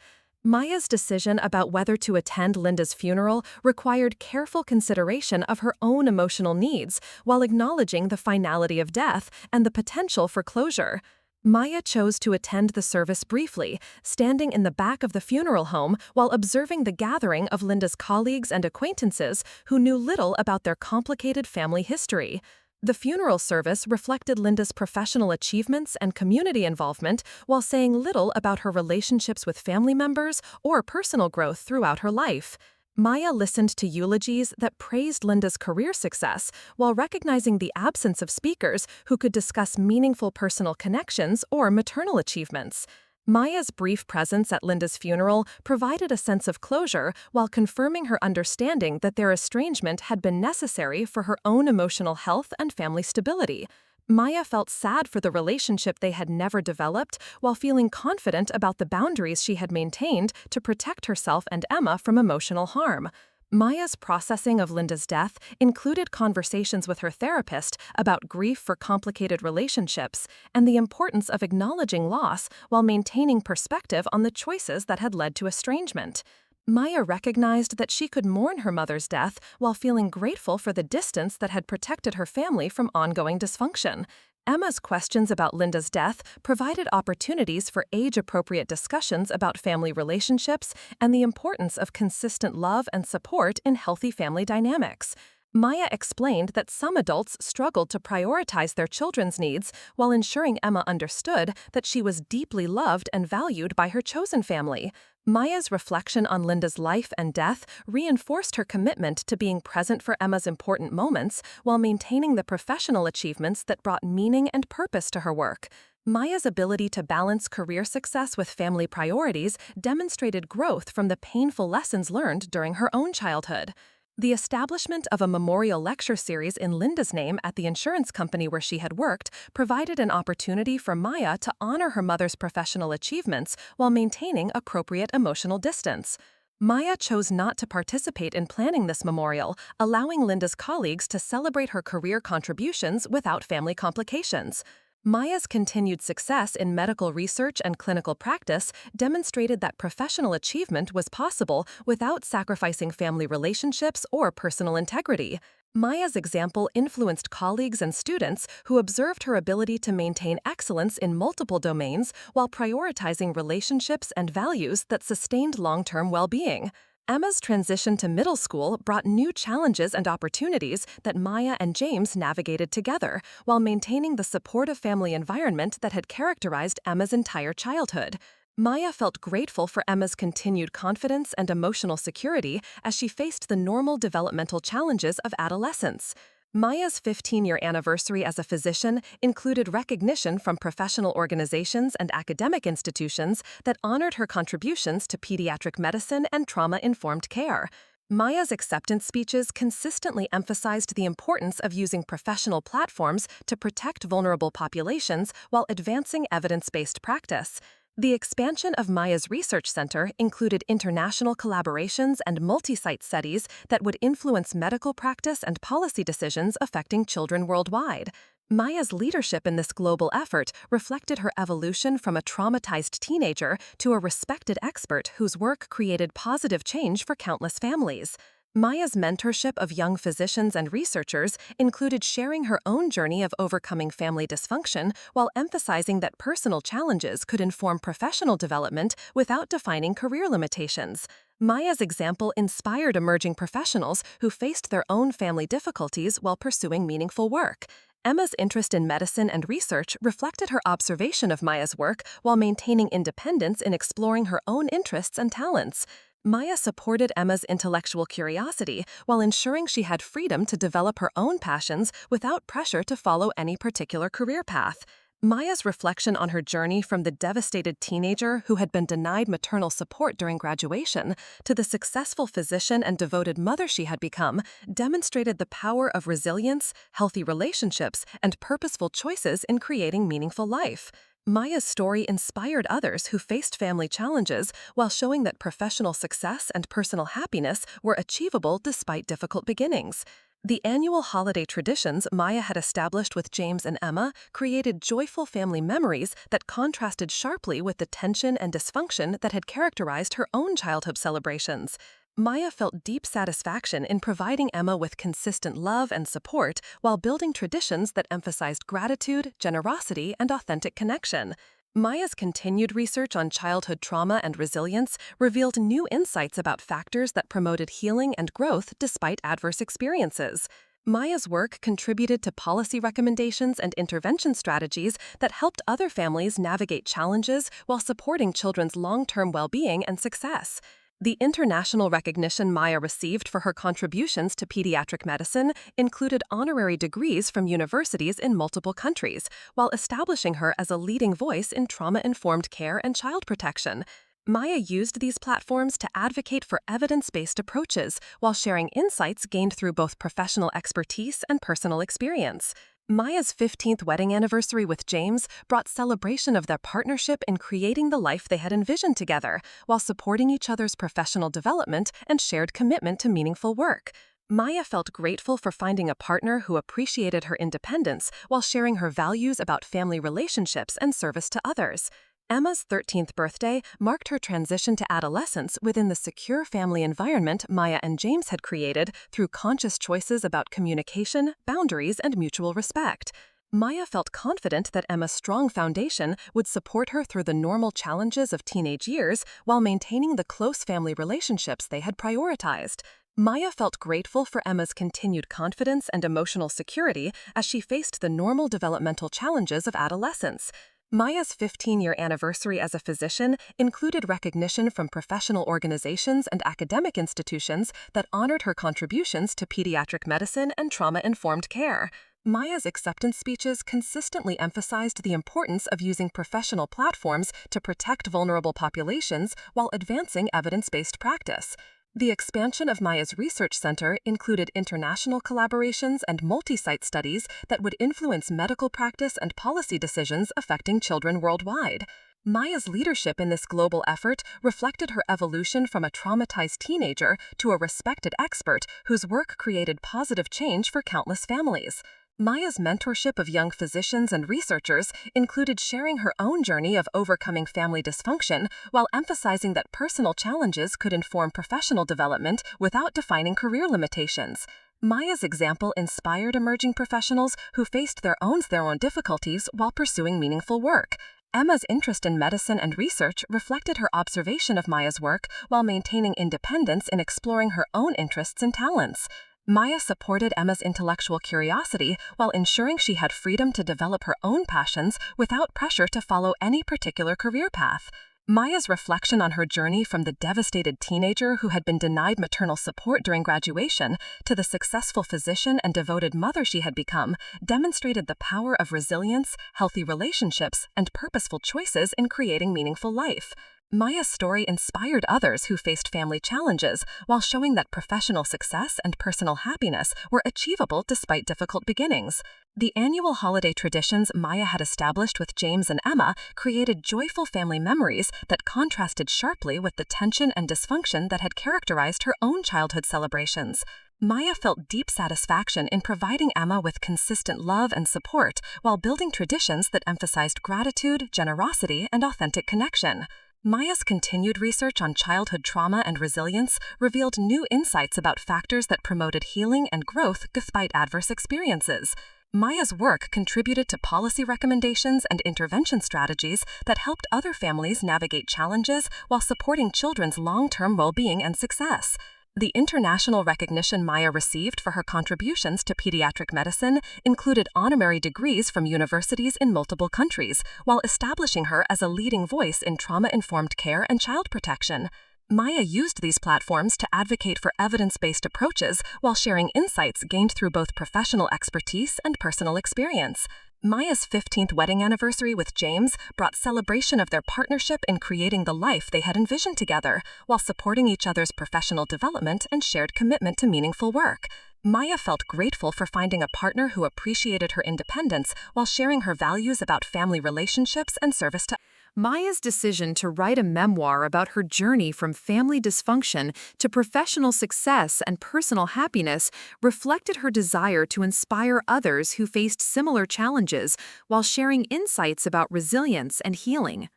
Maya's decision about whether to attend Linda's funeral required careful consideration of her own emotional needs while acknowledging the finality of death and the potential for closure. Maya chose to attend the service briefly, standing in the back of the funeral home while observing the gathering of Linda's colleagues and acquaintances who knew little about their complicated family history. The funeral service reflected Linda's professional achievements and community involvement while saying little about her relationships with family members or personal growth throughout her life. Maya listened to eulogies that praised Linda's career success while recognizing the absence of speakers who could discuss meaningful personal connections or maternal achievements. Maya's brief presence at Linda's funeral provided a sense of closure while confirming her understanding that their estrangement had been necessary for her own emotional health and family stability. Maya felt sad for the relationship they had never developed while feeling confident about the boundaries she had maintained to protect herself and Emma from emotional harm. Maya's processing of Linda's death included conversations with her therapist about grief for complicated relationships and the importance of acknowledging loss while maintaining perspective on the choices that had led to estrangement. Maya recognized that she could mourn her mother's death while feeling grateful for the distance that had protected her family from ongoing dysfunction. Emma's questions about Linda's death provided opportunities for age-appropriate discussions about family relationships and the importance of consistent love and support in healthy family dynamics. Maya explained that some adults struggled to prioritize their children's needs while ensuring Emma understood that she was deeply loved and valued by her chosen family. Maya's reflection on Linda's life and death reinforced her commitment to being present for Emma's important moments while maintaining the professional achievements that brought meaning and purpose to her work. Maya's ability to balance career success with family priorities demonstrated growth from the painful lessons learned during her own childhood. The establishment of a memorial lecture series in Linda's name at the insurance company where she had worked provided an opportunity for Maya to honor her mother's professional achievements while maintaining appropriate emotional distance. Maya chose not to participate in planning this memorial, allowing Linda's colleagues to celebrate her career contributions without family complications. Maya's continued success in medical research and clinical practice demonstrated that professional achievement was possible without sacrificing family relationships or personal integrity. Maya's example influenced colleagues and students who observed her ability to maintain excellence in multiple domains while prioritizing relationships and values that sustained long-term well-being. Emma's transition to middle school brought new challenges and opportunities that Maya and James navigated together, while maintaining the supportive family environment that had characterized Emma's entire childhood. Maya felt grateful for Emma's continued confidence and emotional security as she faced the normal developmental challenges of adolescence. Maya's 15-year anniversary as a physician included recognition from professional organizations and academic institutions that honored her contributions to pediatric medicine and trauma-informed care. Maya's acceptance speeches consistently emphasized the importance of using professional platforms to protect vulnerable populations while advancing evidence-based practice. The expansion of Maya's research center included international collaborations and multi-site studies that would influence medical practice and policy decisions affecting children worldwide. Maya's leadership in this global effort reflected her evolution from a traumatized teenager to a respected expert whose work created positive change for countless families. Maya's mentorship of young physicians and researchers included sharing her own journey of overcoming family dysfunction while emphasizing that personal challenges could inform professional development without defining career limitations. Maya's example inspired emerging professionals who faced their own family difficulties while pursuing meaningful work. Emma's interest in medicine and research reflected her observation of Maya's work while maintaining independence in exploring her own interests and talents. Maya supported Emma's intellectual curiosity while ensuring she had freedom to develop her own passions without pressure to follow any particular career path. Maya's reflection on her journey from the devastated teenager who had been denied maternal support during graduation to the successful physician and devoted mother she had become demonstrated the power of resilience, healthy relationships, and purposeful choices in creating meaningful life. Maya's story inspired others who faced family challenges while showing that professional success and personal happiness were achievable despite difficult beginnings. The annual holiday traditions Maya had established with James and Emma created joyful family memories that contrasted sharply with the tension and dysfunction that had characterized her own childhood celebrations. Maya felt deep satisfaction in providing Emma with consistent love and support while building traditions that emphasized gratitude, generosity, and authentic connection. Maya's continued research on childhood trauma and resilience revealed new insights about factors that promoted healing and growth despite adverse experiences. Maya's work contributed to policy recommendations and intervention strategies that helped other families navigate challenges while supporting children's long-term well-being and success. The international recognition Maya received for her contributions to pediatric medicine included honorary degrees from universities in multiple countries, while establishing her as a leading voice in trauma-informed care and child protection. Maya used these platforms to advocate for evidence-based approaches while sharing insights gained through both professional expertise and personal experience. Maya's 15th wedding anniversary with James brought celebration of their partnership in creating the life they had envisioned together, while supporting each other's professional development and shared commitment to meaningful work. Maya felt grateful for finding a partner who appreciated her independence while sharing her values about family relationships and service to others. Emma's 13th birthday marked her transition to adolescence within the secure family environment Maya and James had created through conscious choices about communication, boundaries, and mutual respect. Maya felt confident that Emma's strong foundation would support her through the normal challenges of teenage years while maintaining the close family relationships they had prioritized. Maya felt grateful for Emma's continued confidence and emotional security as she faced the normal developmental challenges of adolescence. Maya's 15-year anniversary as a physician included recognition from professional organizations and academic institutions that honored her contributions to pediatric medicine and trauma-informed care. Maya's acceptance speeches consistently emphasized the importance of using professional platforms to protect vulnerable populations while advancing evidence-based practice. The expansion of Maya's research center included international collaborations and multi-site studies that would influence medical practice and policy decisions affecting children worldwide. Maya's leadership in this global effort reflected her evolution from a traumatized teenager to a respected expert whose work created positive change for countless families. Maya's mentorship of young physicians and researchers included sharing her own journey of overcoming family dysfunction while emphasizing that personal challenges could inform professional development without defining career limitations. Maya's example inspired emerging professionals who faced their own difficulties while pursuing meaningful work. Emma's interest in medicine and research reflected her observation of Maya's work while maintaining independence in exploring her own interests and talents. Maya supported Emma's intellectual curiosity while ensuring she had freedom to develop her own passions without pressure to follow any particular career path. Maya's reflection on her journey from the devastated teenager who had been denied maternal support during graduation to the successful physician and devoted mother she had become demonstrated the power of resilience, healthy relationships, and purposeful choices in creating meaningful life. Maya's story inspired others who faced family challenges while showing that professional success and personal happiness were achievable despite difficult beginnings. The annual holiday traditions Maya had established with James and Emma created joyful family memories that contrasted sharply with the tension and dysfunction that had characterized her own childhood celebrations. Maya felt deep satisfaction in providing Emma with consistent love and support while building traditions that emphasized gratitude, generosity, and authentic connection. Maya's continued research on childhood trauma and resilience revealed new insights about factors that promoted healing and growth despite adverse experiences. Maya's work contributed to policy recommendations and intervention strategies that helped other families navigate challenges while supporting children's long-term well-being and success. The international recognition Maya received for her contributions to pediatric medicine included honorary degrees from universities in multiple countries, while establishing her as a leading voice in trauma-informed care and child protection. Maya used these platforms to advocate for evidence-based approaches while sharing insights gained through both professional expertise and personal experience. Maya's 15th wedding anniversary with James brought celebration of their partnership in creating the life they had envisioned together, while supporting each other's professional development and shared commitment to meaningful work. Maya felt grateful for finding a partner who appreciated her independence while sharing her values about family relationships and service to Maya's decision to write a memoir about her journey from family dysfunction to professional success and personal happiness reflected her desire to inspire others who faced similar challenges while sharing insights about resilience and healing.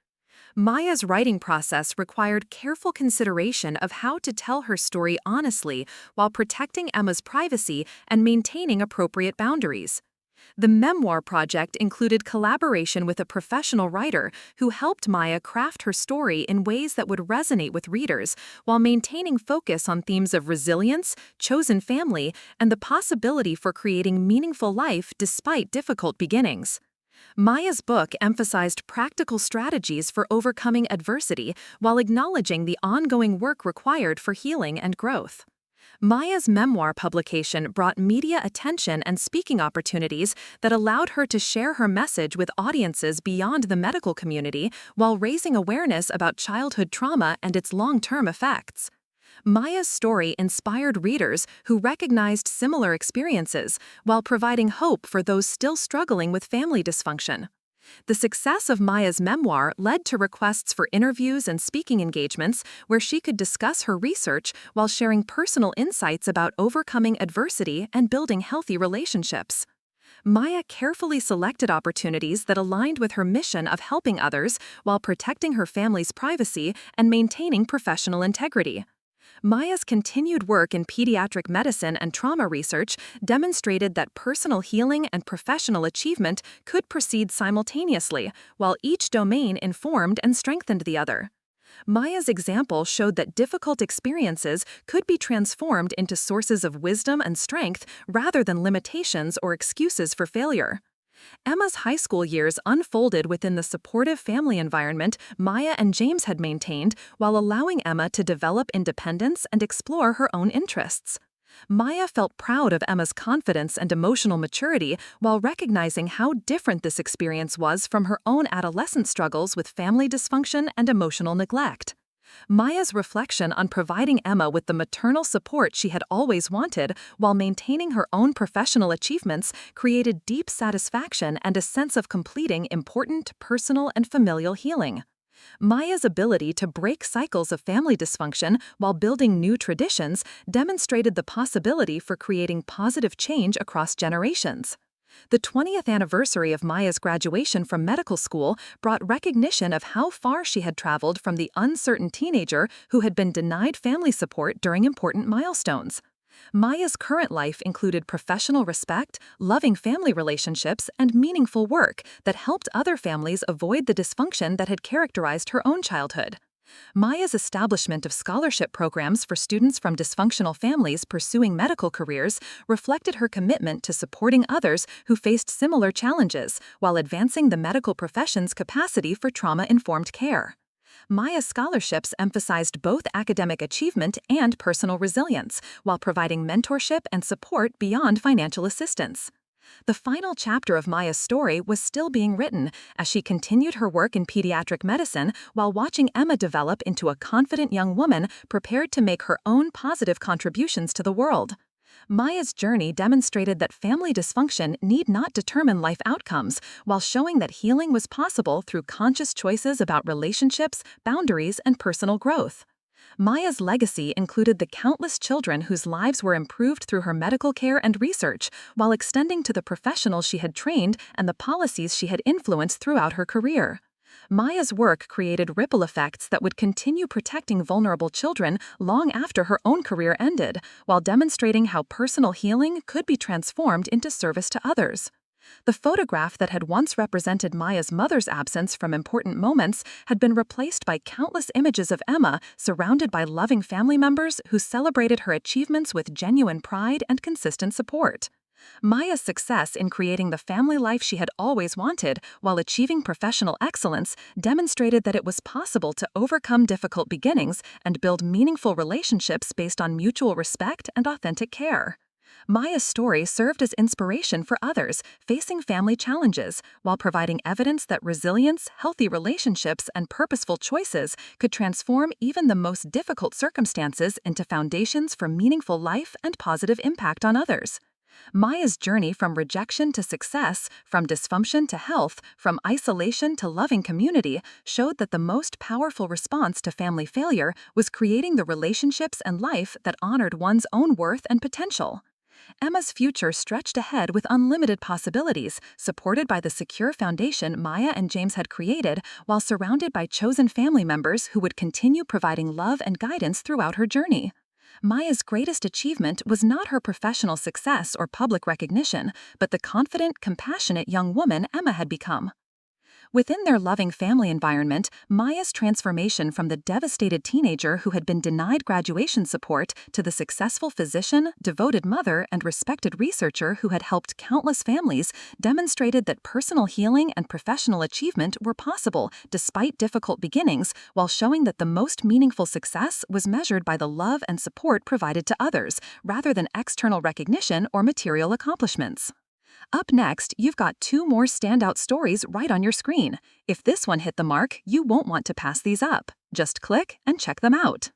Maya's writing process required careful consideration of how to tell her story honestly while protecting Emma's privacy and maintaining appropriate boundaries. The memoir project included collaboration with a professional writer who helped Maya craft her story in ways that would resonate with readers while maintaining focus on themes of resilience, chosen family, and the possibility for creating meaningful life despite difficult beginnings. Maya's book emphasized practical strategies for overcoming adversity while acknowledging the ongoing work required for healing and growth. Maya's memoir publication brought media attention and speaking opportunities that allowed her to share her message with audiences beyond the medical community while raising awareness about childhood trauma and its long-term effects. Maya's story inspired readers who recognized similar experiences while providing hope for those still struggling with family dysfunction. The success of Maya's memoir led to requests for interviews and speaking engagements where she could discuss her research while sharing personal insights about overcoming adversity and building healthy relationships. Maya carefully selected opportunities that aligned with her mission of helping others while protecting her family's privacy and maintaining professional integrity. Maya's continued work in pediatric medicine and trauma research demonstrated that personal healing and professional achievement could proceed simultaneously, while each domain informed and strengthened the other. Maya's example showed that difficult experiences could be transformed into sources of wisdom and strength rather than limitations or excuses for failure. Emma's high school years unfolded within the supportive family environment Maya and James had maintained while allowing Emma to develop independence and explore her own interests. Maya felt proud of Emma's confidence and emotional maturity while recognizing how different this experience was from her own adolescent struggles with family dysfunction and emotional neglect. Maya's reflection on providing Emma with the maternal support she had always wanted while maintaining her own professional achievements created deep satisfaction and a sense of completing important personal and familial healing. Maya's ability to break cycles of family dysfunction while building new traditions demonstrated the possibility for creating positive change across generations. The 20th anniversary of Maya's graduation from medical school brought recognition of how far she had traveled from the uncertain teenager who had been denied family support during important milestones. Maya's current life included professional respect, loving family relationships, and meaningful work that helped other families avoid the dysfunction that had characterized her own childhood. Maya's establishment of scholarship programs for students from dysfunctional families pursuing medical careers reflected her commitment to supporting others who faced similar challenges while advancing the medical profession's capacity for trauma-informed care. Maya's scholarships emphasized both academic achievement and personal resilience, while providing mentorship and support beyond financial assistance. The final chapter of Maya's story was still being written as she continued her work in pediatric medicine while watching Emma develop into a confident young woman prepared to make her own positive contributions to the world. Maya's journey demonstrated that family dysfunction need not determine life outcomes, while showing that healing was possible through conscious choices about relationships, boundaries, and personal growth. Maya's legacy included the countless children whose lives were improved through her medical care and research, while extending to the professionals she had trained and the policies she had influenced throughout her career. Maya's work created ripple effects that would continue protecting vulnerable children long after her own career ended, while demonstrating how personal healing could be transformed into service to others. The photograph that had once represented Maya's mother's absence from important moments had been replaced by countless images of Emma surrounded by loving family members who celebrated her achievements with genuine pride and consistent support. Maya's success in creating the family life she had always wanted while achieving professional excellence demonstrated that it was possible to overcome difficult beginnings and build meaningful relationships based on mutual respect and authentic care. Maya's story served as inspiration for others facing family challenges while providing evidence that resilience, healthy relationships, and purposeful choices could transform even the most difficult circumstances into foundations for meaningful life and positive impact on others. Maya's journey from rejection to success, from dysfunction to health, from isolation to loving community showed that the most powerful response to family failure was creating the relationships and life that honored one's own worth and potential. Emma's future stretched ahead with unlimited possibilities, supported by the secure foundation Maya and James had created, while surrounded by chosen family members who would continue providing love and guidance throughout her journey. Maya's greatest achievement was not her professional success or public recognition, but the confident, compassionate young woman Emma had become. Within their loving family environment, Maya's transformation from the devastated teenager who had been denied graduation support to the successful physician, devoted mother, and respected researcher who had helped countless families demonstrated that personal healing and professional achievement were possible despite difficult beginnings, while showing that the most meaningful success was measured by the love and support provided to others, rather than external recognition or material accomplishments. Up next, you've got two more standout stories right on your screen. If this one hit the mark, you won't want to pass these up. Just click and check them out.